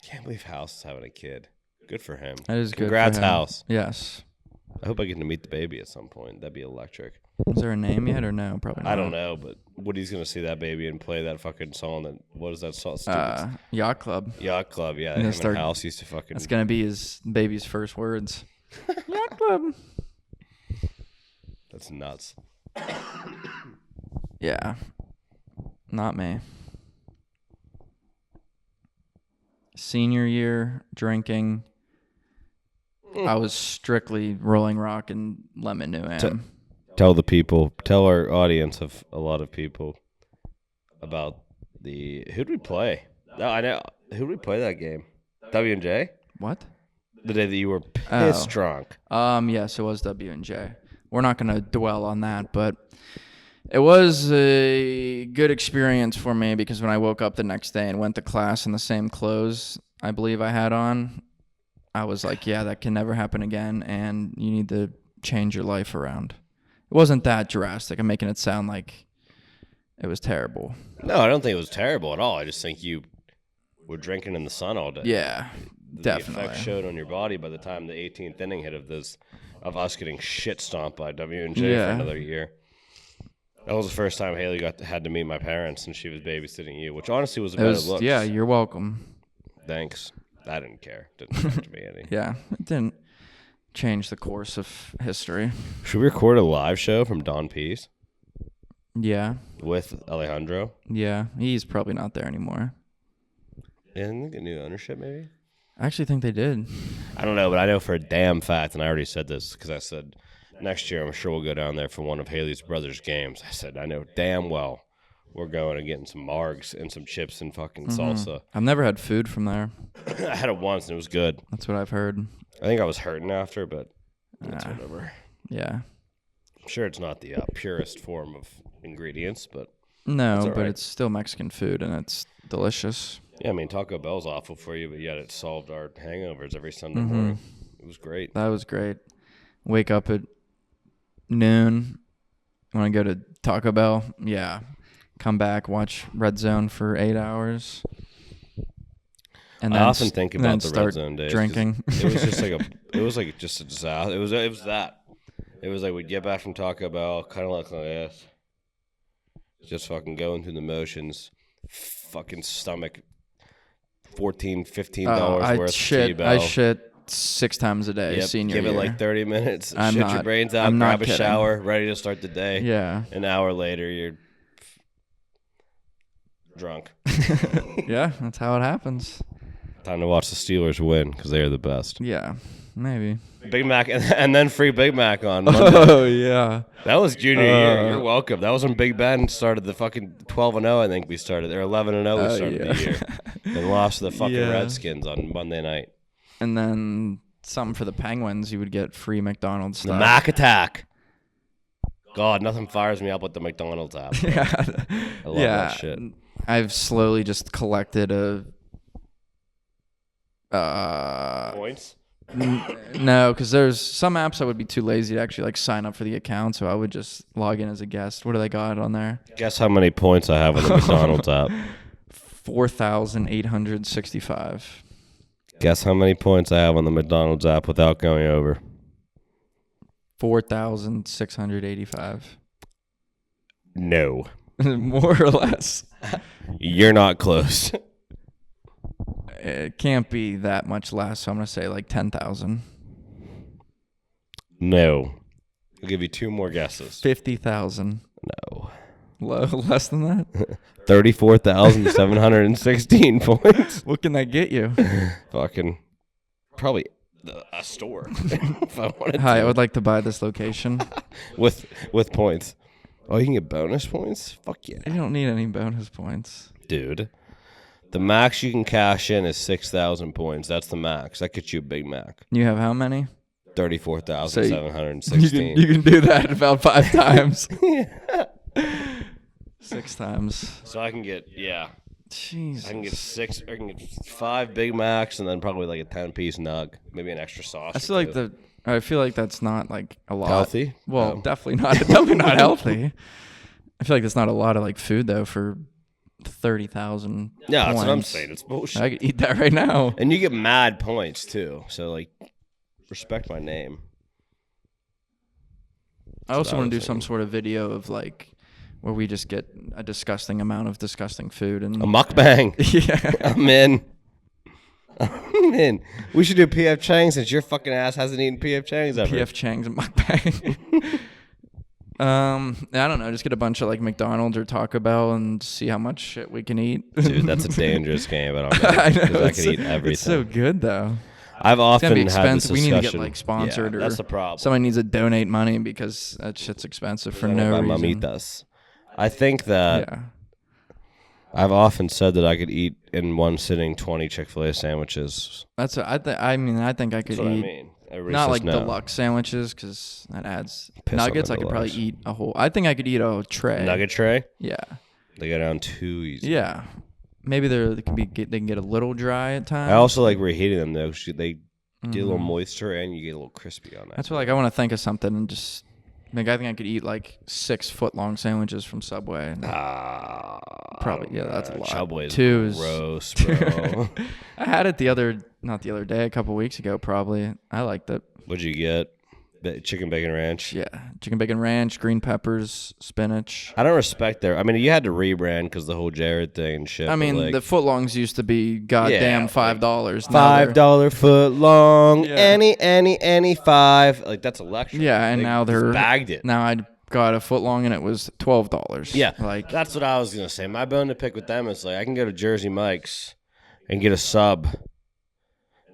Can't believe House is having a kid. Good for him. That is good. Congrats, for him. House. Yes. I hope I get to meet the baby at some point. That'd be electric. Is there a name yet or no? Probably not. I don't know, but Woody's gonna see that baby and play that fucking song. That what is that song? Stupid. Yacht Club. Yacht Club. Yeah, And him start- and House used to fucking. That's gonna be his baby's first words. Yacht Club. That's nuts. Yeah. Not me. Senior year drinking. I was strictly Rolling Rock and Lemon New Am. Tell the people. Tell our audience of a lot of people about the. Who'd we play? No, I know. Who'd we play that game? W&J. What? The day that you were pissed drunk. Yes, it was W&J. We're not going to dwell on that, but it was a good experience for me because when I woke up the next day and went to class in the same clothes I believe I had on, I was like, yeah, that can never happen again, and you need to change your life around. It wasn't that drastic. I'm making it sound like it was terrible. No, I don't think it was terrible at all. I just think you were drinking in the sun all day. Yeah, definitely. The effect showed on your body by the time the 18th inning hit of us getting shit stomped by W&J for another year. That was the first time Haley had to meet my parents, and she was babysitting you, which honestly was a better look. Yeah, you're welcome. Thanks. I didn't care. Didn't affect me any. Yeah, it didn't change the course of history. Should we record a live show from Don Pease? Yeah. With Alejandro? Yeah, he's probably not there anymore. Didn't they get new ownership, maybe? I actually think they did. I don't know, but I know for a damn fact, and I already said this because I said next year I'm sure we'll go down there for one of Haley's brothers' games. I said I know damn well we're going and getting some margs and some chips and fucking salsa. I've never had food from there. I had it once and it was good. That's what I've heard. I think I was hurting after, but it's whatever. Yeah. I'm sure it's not the purest form of ingredients, but no, but right. it's still Mexican food and it's delicious. Yeah, I mean Taco Bell's awful for you, but yet it solved our hangovers every Sunday morning. It was great. That was great. Wake up at noon. Want to go to Taco Bell? Yeah. Come back, watch Red Zone for 8 hours. And then I often think about the Red Zone days. Drinking. It was just just a disaster. It was that. It was like we'd get back from Taco Bell, kind of like this, just fucking going through the motions, fucking stomach, $14, $15 worth of T-Bell. I shit 6 times a day. Yep, Senior give year. it like 30 minutes. Shit your brains out. Grab a shower. Ready to start the day. Yeah. An hour later, you're drunk. Yeah, that's how it happens. Time to watch the Steelers win because they are the best. Yeah, maybe. Big Mac and then free Big Mac on Monday. Oh yeah, that was junior year. You're welcome. That was when Big Ben started the fucking 12-0. I think we started. Or 11-0. We started the year and lost to the fucking Redskins on Monday night. And then something for the Penguins. You would get free McDonald's stuff. The Mac Attack. God, nothing fires me up with the McDonald's app. Yeah, I love that shit. I've slowly just collected Points? No, because there's some apps I would be too lazy to actually like sign up for the account, so I would just log in as a guest. What do they got on there? Guess how many points I have on the McDonald's app? 4,865. Guess how many points I have on the McDonald's app without going over? 4,685. No. More or less. You're not close. It can't be that much less, so I'm going to say like 10,000. No. I'll give you 2 more guesses. 50,000. No. Less than that? 34,716 points. What can that get you? Fucking probably a store. If I wanted Hi, to. I would like to buy this location. with points. Oh, you can get bonus points? Fuck yeah. You don't need any bonus points. Dude. The max you can cash in is 6,000 points. That's the max. That gets you a Big Mac. You have how many? 34,716. You can do that about 5 times. 6 times. So I can get, Jesus. I can get 5 Big Macs and then probably like a 10-piece nug, maybe an extra sauce. I feel like that's not like a lot. Healthy? Well, No. definitely not healthy. I feel like that's not a lot of like food though for 30,000. No, that's what I'm points. saying. It's bullshit. I could eat that right now. And you get mad points too. So like, respect my name. I also what I want to do was some thinking. sort of video of like where we just get a disgusting amount of disgusting food and A mukbang. yeah. I'm in. I'm in. We should do PF Chang since your fucking ass hasn't eaten PF Chang's ever. PF Chang's and mukbang. I don't know. Just get a bunch of like McDonald's or Taco Bell and see how much shit we can eat. Dude, that's a dangerous game, but I I'm know. because I can eat everything. It's so good though. I've It's often gonna be had this expensive. We discussion. need to get like sponsored Yeah, or that's the problem. somebody needs to donate money because that shit's expensive for no My reason. mamitas. I think that Yeah. I've often said that I could eat in one sitting 20 Chick-fil-A sandwiches. That's what I think. I mean, I think I could That's what eat. I mean. Everybody Not says like no. deluxe sandwiches because that adds Piss on nuggets. the I could probably deluxe. eat a whole. I think I could eat a tray. Nugget tray. Yeah, They go down too easy. yeah. Maybe they can get a little dry at times. I also like reheating them though. 'Cause they get a little Mhm. moisture and you get a little crispy on that. That's what like I want to think of something and just like I think I could eat like 6-foot-long sandwiches from Subway. Probably yeah, that's a lot. Subway's Two is- gross, bro. I had it not the other day, a couple weeks ago probably. I liked it. What'd you get? Chicken bacon ranch. Yeah, chicken bacon ranch, green peppers, spinach. I don't respect their. I mean, you had to rebrand because the whole Jared thing and shit. I mean, but, like, the footlongs used to be goddamn $5. $5 foot long. Yeah. Any 5. Like that's electric. Yeah, and They now just they're bagged it. Now I got a footlong and it was $12. Yeah, like that's what I was gonna say. My bone to pick with them is like I can go to Jersey Mike's and get a sub,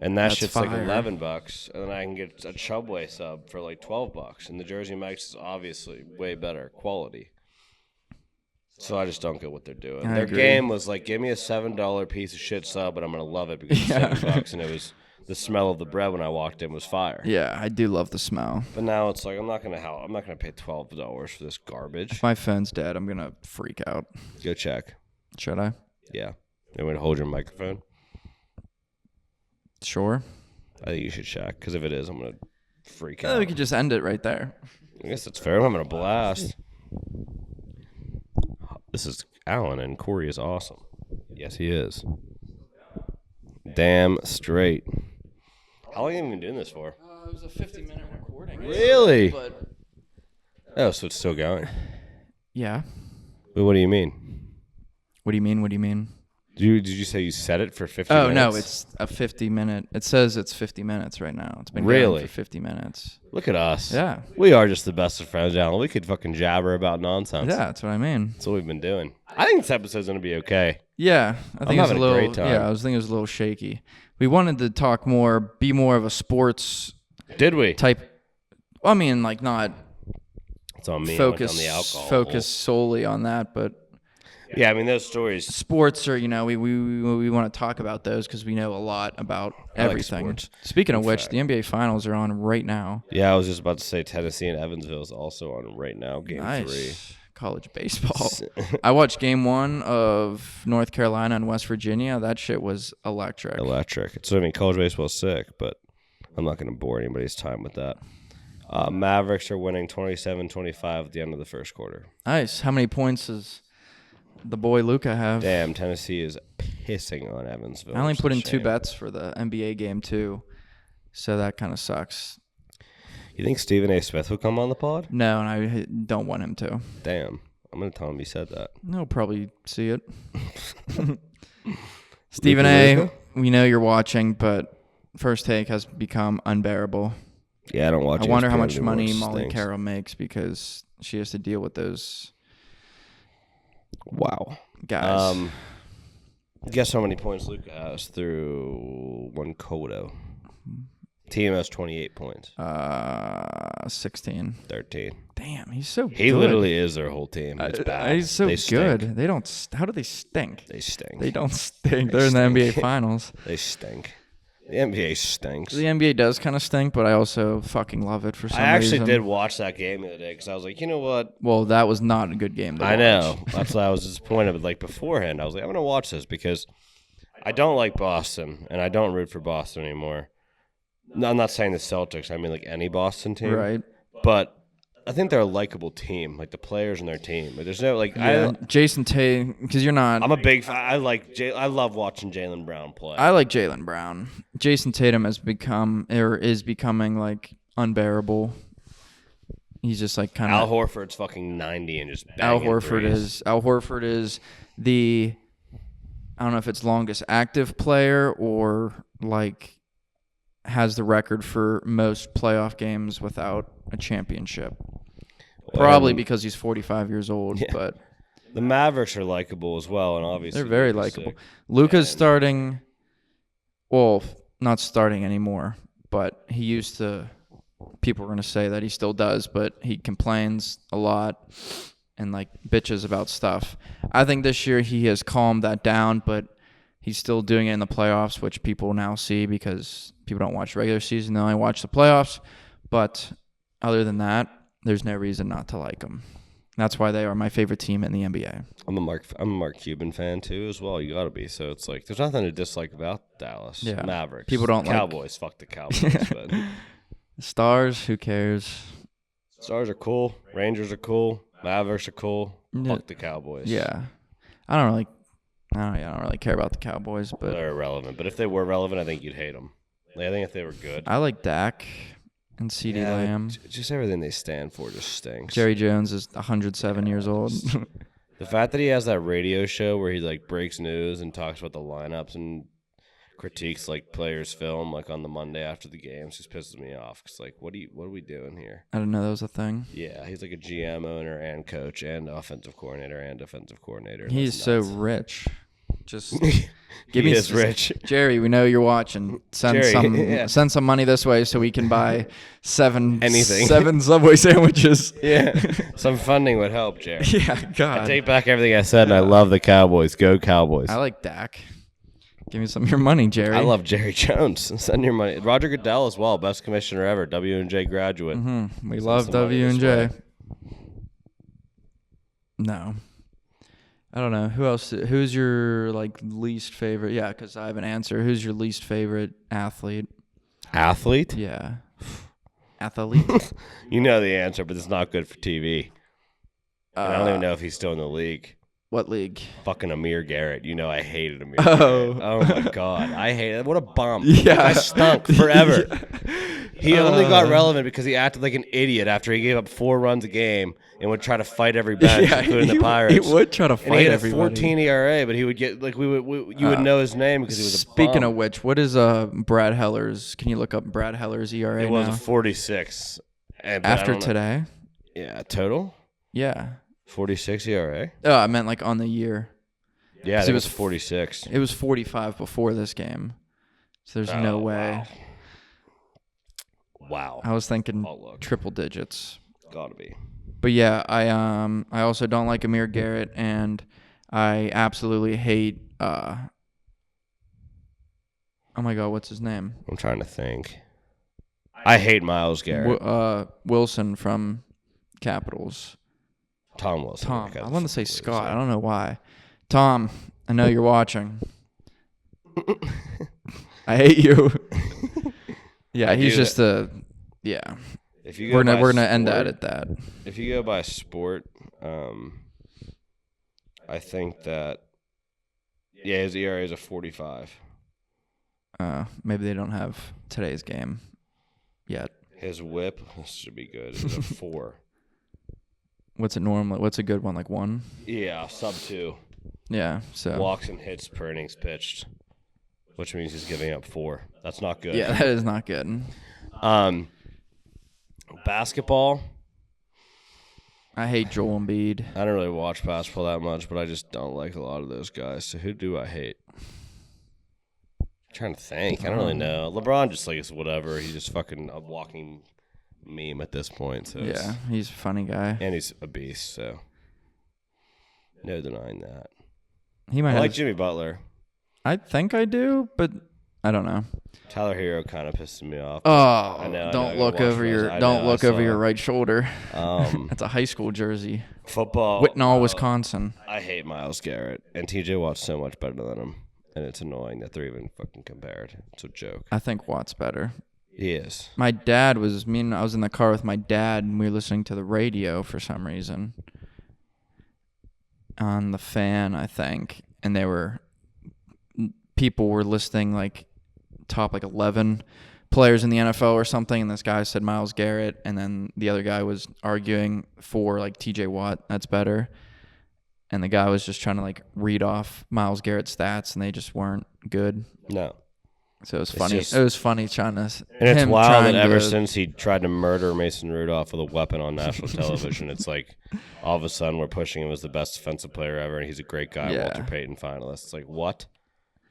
and that That's shit's fire. like $11, and then I can get a Subway sub for like $12, and the Jersey Mike's is obviously way better quality. So I just don't get what they're doing. I Their agree. game was like, give me a $7 piece of shit sub, but I'm gonna love it because it's Yeah. $7, and it was the smell of the bread when I walked in was fire. yeah, I do love the smell. But now it's like I'm not gonna pay $12 for this garbage. If my phone's dead, I'm gonna freak out. Go check. Should I? Yeah, you want me to hold your microphone? Sure. I think you should check because if it is, I'm gonna freak Oh, out. we could just end it right there. I guess that's fair. I'm having a blast. This is Alan, and Corey is awesome. Yes, he is. Damn straight. How long have you been doing this for? It was a 50-minute recording. Really? But Oh, so it's still going. yeah. But what do you mean? What do you mean? What do you mean? Did you say you set it for 50 Oh minutes? no, it's a 50-minute. It says it's 50 minutes right now. It's been Really? going for 50 minutes. Look at us. Yeah. We are just the best of friends, Alan. We could fucking jabber about nonsense. Yeah, that's what I mean. That's what we've been doing. I think this episode's going to be okay. Yeah, I think it was having a a little. great time. Yeah, I was thinking it was a little shaky. We wanted to talk more, be more of a sports Did we? type. I mean, like not It's on me. I went focus down the alcohol focus solely on that, but hole. Yeah, I mean, those stories. sports are we want to talk about those because we know a lot about I like everything. sports. Speaking of In which, fact. the NBA Finals are on right now. Yeah, I was just about to say Tennessee and Evansville is also on right now, game 3. Nice college baseball. I watched Game 1 of North Carolina and West Virginia. That shit was electric. Electric. So, I mean, college baseball's sick, but I'm not going to bore anybody's time with that. Mavericks are winning 27-25 at the end of the first quarter. Nice. How many points does the boy Luca have? Damn, Tennessee is pissing on Evansville. I only which is put a in 2 shame. bets for the NBA game too, so that kind of sucks. You think Stephen A. Smith will come on the pod? No, and I don't want him to. Damn. I'm going to tell him you said that. He'll probably see it. Stephen A., we know you're watching, but First Take has become unbearable. Yeah, I don't watch I wonder how ESPN much anymore. money It Molly stinks. Carroll makes because she has to deal with those Wow. guys. Guess how many points Luka has through one Kodo? Team has 28 points. 16. 13. Damn, he's so He good. literally is their whole team. It's bad. He's so They good. stink. They don't. How do they stink? They stink. They don't stink. They They're in the stink. NBA Finals. They stink. The NBA stinks. The NBA does kind of stink, but I also fucking love it for some I actually reason. did watch that game the other day because I was like, you know what? Well, that was not a good game to I watch. know. That's why I was disappointed. But like beforehand, I was like, I'm going to watch this because I don't like Boston and I don't root for Boston anymore. No, I'm not saying the Celtics. I mean like any Boston team. Right. But I think they're a likable team, like the players and their team. Like, there's no like Yeah. Jason Tatum, because you're not. I'm a big fan. I love watching Jaylen Brown play. I like Jaylen Brown. Jason Tatum has become or is becoming like unbearable. He's just like kind Al of. Horford's fucking 90 and just Al banging Horford is the. I don't know if it's longest active player or like has the record for most playoff games without a championship. Probably because he's 45 years old, Yeah. but The Mavericks are likable as well, and obviously they're very Luka's likable. sick. Luka's And- starting, well, not starting anymore, but he used to. People are going to say that he still does, but he complains a lot and like bitches about stuff. I think this year he has calmed that down, but he's still doing it in the playoffs, which people now see because people don't watch regular season. They only watch the playoffs. But other than that, there's no reason not to like them. That's why they are my favorite team in the NBA. I'm a Mark Cuban fan too as well. You got to be. So it's like there's nothing to dislike about Dallas. Yeah. Mavericks. People don't like- Cowboys. Fuck the Cowboys. But Stars, who cares? Stars are cool. Rangers are cool. Mavericks are cool. Yeah. Fuck the Cowboys. Yeah. I don't really care about the Cowboys, but They're irrelevant. But if they were relevant, I think you'd hate them. Like, I think if they were good. I like Dak and CeeDee Lamb. Just everything they stand for just stinks. Jerry Jones is 107 years old. The fact that he has that radio show where he like breaks news and talks about the lineups and critiques like players' film like on the Monday after the games just pisses me off. Cause like, what are we doing here? I didn't know that was a thing. Yeah, he's like a GM, owner, and coach, and offensive coordinator, and defensive coordinator. and He's that's so nuts. rich. Just He give me is rich. Jerry, we know you're watching. Send Jerry, send some money this way so we can buy seven Subway sandwiches. Yeah, some funding would help, Jerry. Yeah, I God. take back everything I said, and I love the Cowboys. Go Cowboys. I like Dak. Give me some of your money, Jerry. I love Jerry Jones. Send your money. Roger Goodell as well, best commissioner ever, W&J graduate. We Send love some money W and this J. No, I don't know who else. Who's your like least favorite? Yeah, because I have an answer. Who's your least favorite athlete? Athlete? Yeah, athlete. You know the answer, but it's not good for TV. And I don't even Uh, know if he's still in the league. What league? Fucking Amir Garrett. You know I hated Amir Oh. Garrett. Oh, my God. I hate it. What a bum. Yeah. That guy stunk forever. He only got Uh. relevant because he acted like an idiot after he gave up 4 runs a game and would try to fight every bench, including the Pirates. He would try to And fight he had a everybody. 14 ERA, but he would get like you would know his name because he was a Speaking bum. of which, what is Brad Heller's? Can you look up Brad Heller's ERA It was now? a 46. But I After don't know. today? Yeah, total? Yeah. 46 ERA? Oh, I meant like on the year. Yeah, I 'Cause think it it was was 46. It was 45 before this game. So there's no way. Wow. I was thinking I'll look. triple digits. Gotta be. But yeah, I also don't like Amir Garrett, and I absolutely hate oh my God, what's his name? I'm trying to think. I hate Miles Garrett. Wilson from Capitals. Tom Wilson. Tom. God, I want to say what is Scott. that? I don't know why. Tom, I know you're watching. I hate you. Yeah, I he's do just yeah. If you go We're by gonna end sport- that at that. If you go by sport, I think that Yeah, his ERA is a 45. Maybe they don't have today's game yet. His whip, this should be good, is a 4. What's it normally? What's a good one? Like 1? Yeah, sub 2. Yeah. So Walks and hits per innings pitched, which means he's giving up 4. That's not good. yeah, that is not good. Basketball. I hate Joel Embiid. I don't really watch basketball that much, but I just don't like a lot of those guys. So who do I hate? I'm trying to think. I don't really know. LeBron just like is whatever. He's just fucking a walking meme at this point. So Yeah, he's a funny guy. and he's a beast. So no denying that. He might I have. like Jimmy Butler. I think I do, but I don't know. Tyler Hero kind of pisses me off. Oh, I know, don't I look gotta watch over those. your I don't know, I look over saw your it. right shoulder. Um, That's a high school jersey. football. Whitnall, Wisconsin. I hate Myles Garrett, and TJ Watt's so much better than him, and it's annoying that they're even fucking compared. It's a joke. I think Watt's better. He is. My dad was I was in the car with my dad, and we were listening to the radio for some reason on the fan, I think, and people were listing like top 11 players in the NFL or something, and this guy said Myles Garrett, and then the other guy was arguing for like TJ Watt, that's better. And the guy was just trying to like read off Myles Garrett's stats, and they just weren't good. No. So it was funny. Just, it was funny trying to. And it's him wild that trying ever to- since he tried to murder Mason Rudolph with a weapon on national television, it's like all of a sudden we're pushing him as the best defensive player ever, and he's a great guy, Yeah. Walter Payton finalist. It's like, what?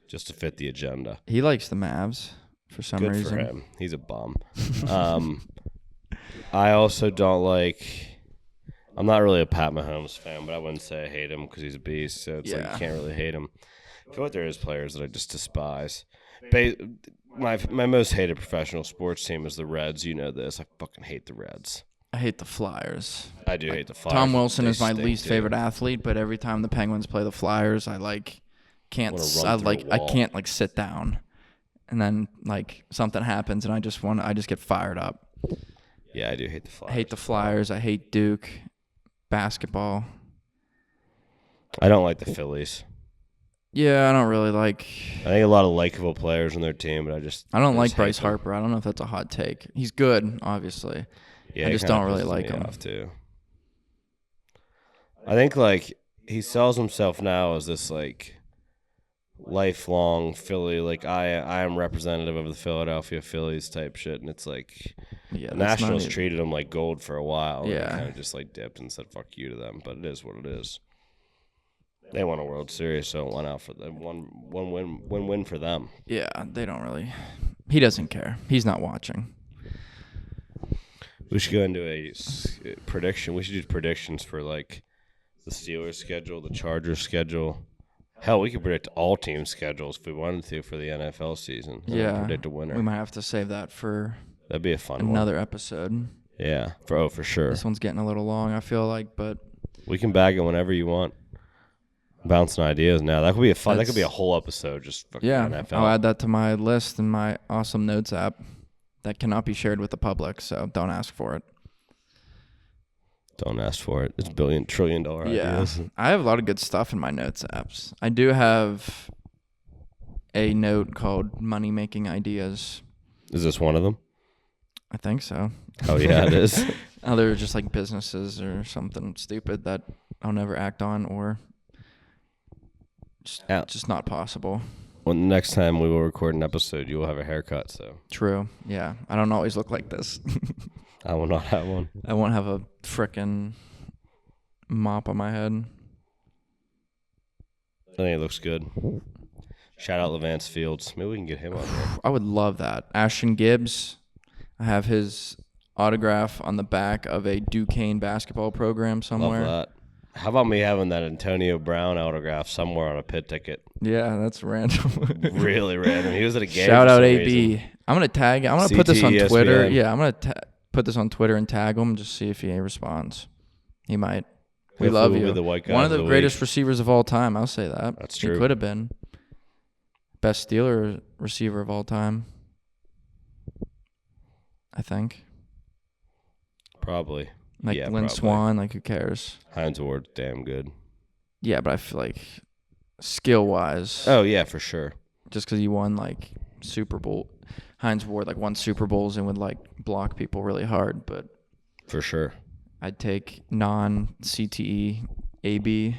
Just to fit the agenda. He likes the Mavs for some Good reason. for him. He's a bum. I also don't like. I'm not really a Pat Mahomes fan, but I wouldn't say I hate him because he's a beast. So it's like Yeah. you can't really hate him. I feel like there is players that I just despise. My most hated professional sports team is the Reds. You know this. I fucking hate the Reds. I hate the Flyers. I do hate the Flyers. Tom Wilson They is my stink, least dude. favorite athlete, but every time the Penguins play the Flyers, I can't Wanna run through a I wall. can't sit down. And then something happens and I just get fired up. Yeah, I do hate the Flyers. I hate the Flyers. I hate Duke basketball. I don't like the Phillies. Yeah, I don't really like. I think a lot of likable players on their team, but I don't like hate Bryce them. Harper. I don't know if that's a hot take. He's good, obviously. Yeah, I he just kinda don't really pisses like me him. off, too. I think he sells himself now as this lifelong Philly, I am representative of the Philadelphia Phillies type shit, and it's like Yeah, the that's not Nationals it. treated him like gold for a while. And Yeah. they kind of just dipped and said fuck you to them, but it is what it is. They won a World Series, so it won out for them. One win for them. Yeah, they don't really. He doesn't care. He's not watching. We should go into a prediction. We should do predictions for the Steelers schedule, the Chargers schedule. Hell, we could predict all team schedules if we wanted to for the NFL season. And then Yeah, predict a winner. we might have to save that for That'd be a fun another episode. one. Yeah, for sure. This one's getting a little long, I feel like, but We can bag it whenever you want. Bouncing ideas now. That could be a fun. That could be a That's- whole episode just fucking yeah, NFL. I'll add that to my list in my awesome notes app that cannot be shared with the public, so don't ask for it. Don't ask for it. It's $1 trillion ideas. I have a lot of good stuff in my notes apps. I do have a note called Money Making Ideas. Is this one of them? I think so. Oh yeah, it is. Other just businesses or something stupid that I'll never act on or Yeah. just not possible. Well, next time we will record an episode, you will have a haircut. So True. Yeah. I don't always look like this. I will not have one. I won't have a frickin' mop on my head. I think it looks good. Shout out Levance Fields. Maybe we can get him on there. I would love that. Ashton Gibbs. I have his autograph on the back of a Duquesne basketball program somewhere. Love that. How about me having that Antonio Brown autograph somewhere on a pit ticket? Yeah, that's random. Really random. He was at a game. Shout for out some AB. reason. I'm gonna tag. I'm gonna put this on CT, Twitter. ESPN. Yeah, I'm gonna put this on Twitter and tag him. Just see if he responds. He might. We Hopefully love we'll you. be the white guys One of of the the greatest week. receivers of all time. I'll say that. That's He true. could have been best Steeler receiver of all time. I think. Probably. Lynn probably. Swan. Who cares? Hines Ward's damn good. Yeah, but I feel like skill wise. Oh yeah, for sure. Just because he won like Super Bowl. Hines Ward like won Super Bowls and would like block people really hard, but For sure. I'd take non-CTE AB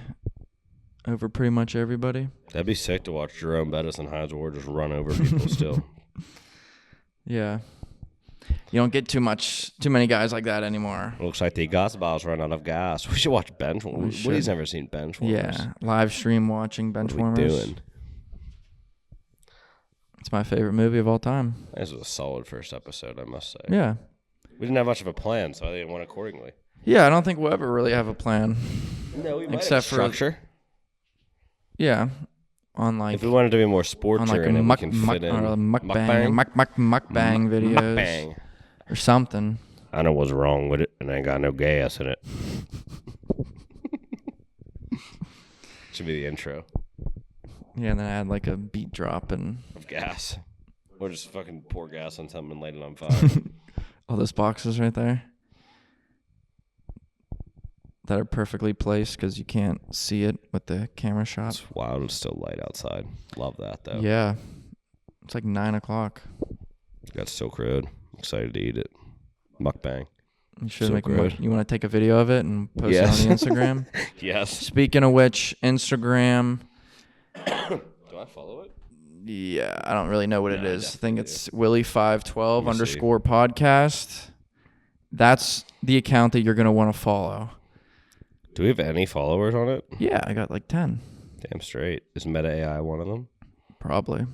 over pretty much everybody. That'd be sick to watch Jerome Bettis and Hines Ward just run over people still. Yeah. You don't get too many guys like that anymore. Looks like the gas balls run out of gas. We should watch bench warmers. Woody's never seen bench warmers. Yeah, live stream watching bench What are we warmers. doing? It's my favorite movie of all time. This was a solid first episode, I must say. Yeah. We didn't have much of a plan, so I didn't want accordingly. Yeah, I don't think we'll ever really have a plan. No, we might Except have for- structure. Yeah. On like If we wanted to be more sports on like a oriented, muck, we can muck, fit in mukbang videos Mukbang. or something. I know what's wrong with it, and I ain't got no gas in it. Should be the intro Yeah, and then add like a beat drop and of gas. Or just fucking pour gas on something and light it on fire. all those boxes right there that are perfectly placed because you can't see it with the camera shot. It's wild. It's still light outside. Love that, though. Yeah. It's like 9 o'clock. Got Silk Road. Excited to eat it. Mukbang. You should So make a good. You want to take a video of it and post Yes. it on the Instagram? Yes. Speaking of which, Instagram. Do I follow it? Yeah, I don't really know what it No, I is. I think definitely it's Willy512 Let me see. _ podcast. That's the account that you're going to want to follow. Do we have any followers on it? Yeah, I got like 10. Damn straight. Is Meta AI one of them? Probably.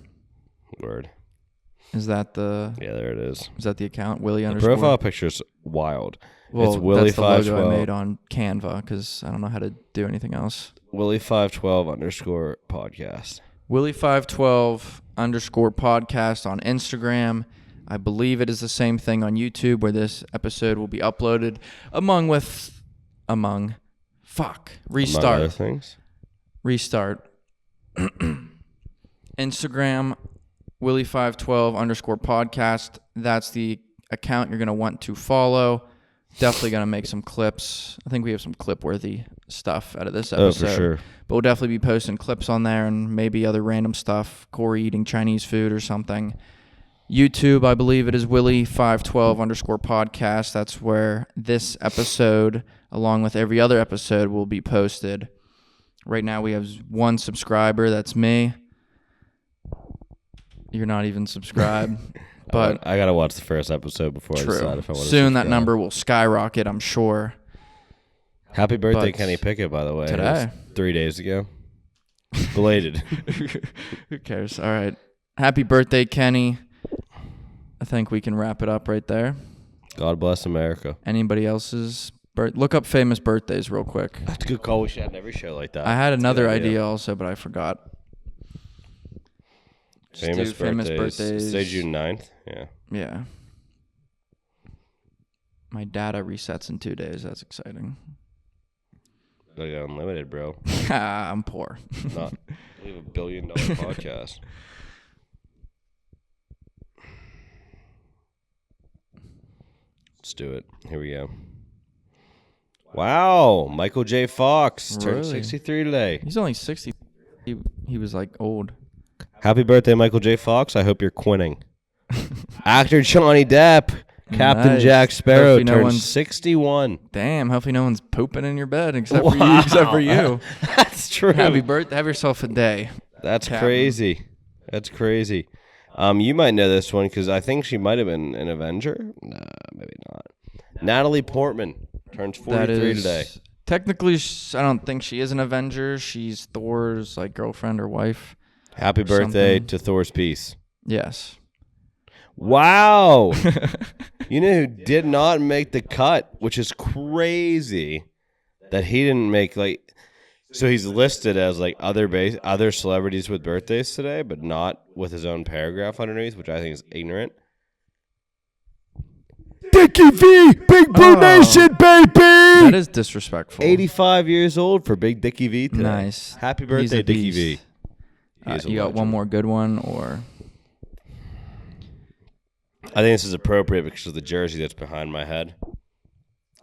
Word. Is that the Yeah, there it is. account? Willy The _ profile picture's wild. Well, it's Willy that's the logo I 512. made on Canva because I don't know how to do anything else. Willy512 _ podcast. Willy512 _ podcast on Instagram. I believe it is the same thing on YouTube where this episode will be uploaded Among other things. Restart. Instagram, Willy512 _ podcast. That's the account you're going to want to follow. Definitely going to make some clips. I think we have some clip-worthy stuff out of this Oh, episode. for sure. But we'll definitely be posting clips on there and maybe other random stuff. Corey eating Chinese food or something. YouTube, I believe it is Willy512 _ podcast. That's where this episode, along with every other episode, will be posted. Right now we have 1 subscriber. That's me. You're not even subscribed. But I gotta watch the first episode before I decide true. if I want to. Soon that number will skyrocket, I'm sure. Happy birthday, But Kenny Pickett, by the way. today. It was 3 days ago. Belated. Who cares? All right. Happy birthday, Kenny. I think we can wrap it up right there. God bless America. Anybody else's look up famous birthdays real quick. That's a good call. We should have every show like that. I had That's a another good idea also, but I forgot. Just Famous do famous birthdays. birthdays. Say June 9th. Yeah. Yeah. My data resets in 2 days. That's exciting. Like unlimited, bro. I'm poor. Not. We have $1 billion podcast. Let's do it. Here we go. Wow, Michael J. Fox turned Really? 63 today. He's only 60. He was like old. Happy birthday, Michael J. Fox. I hope you're quinning. Actor Johnny Depp, Captain Nice. Jack Sparrow, Hopefully no turned one's- 61. Damn, hopefully no one's pooping in your bed except for you. Wow. Except for you. That's true. Happy birthday. Have yourself a day. That's Captain. crazy. That's crazy. You might know this one because I think she might have been an Avenger. Nah, maybe not. Natalie Portman turns 43 today. Technically, I don't think she is an Avenger. She's Thor's like girlfriend or wife. Happy birthday something. to Thor's Peace. Yes. Wow. You know who did not make the cut, which is crazy that he didn't make like. So he's listed as like other celebrities with birthdays today, but not with his own paragraph underneath, which I think is ignorant. Dickie V, Big Blue Oh. Nation, baby. That is disrespectful. 85 years old for Big Dickie V today. Nice. Happy He's birthday, a Dickie beast. V. He is a You got legend. one more good one, or I think this is appropriate because of the jersey that's behind my head.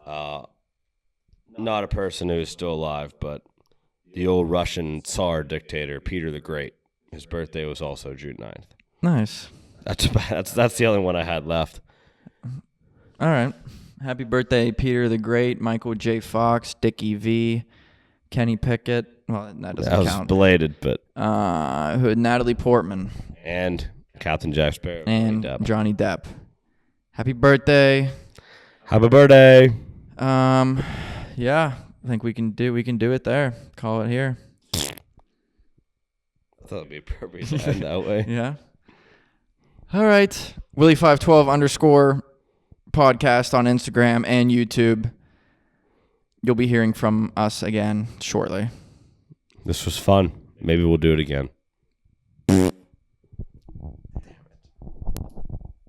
Not a person who is still alive, but the old Russian Tsar dictator, Peter the Great. His birthday was also June 9th. Nice. That's the only one I had left. All right. Happy birthday, Peter the Great, Michael J. Fox, Dickie V, Kenny Pickett. Well, that doesn't That was count. belated, but Natalie Portman. and Captain Jack Sparrow And Johnny Depp. Johnny Depp. Happy birthday. Happy birthday. Yeah, I think we can do it there. Call it here. I thought it'd be appropriate to end that way. Yeah. All right. Willy512 _ podcast on Instagram and YouTube. You'll be hearing from us again shortly. This was fun. Maybe we'll do it again.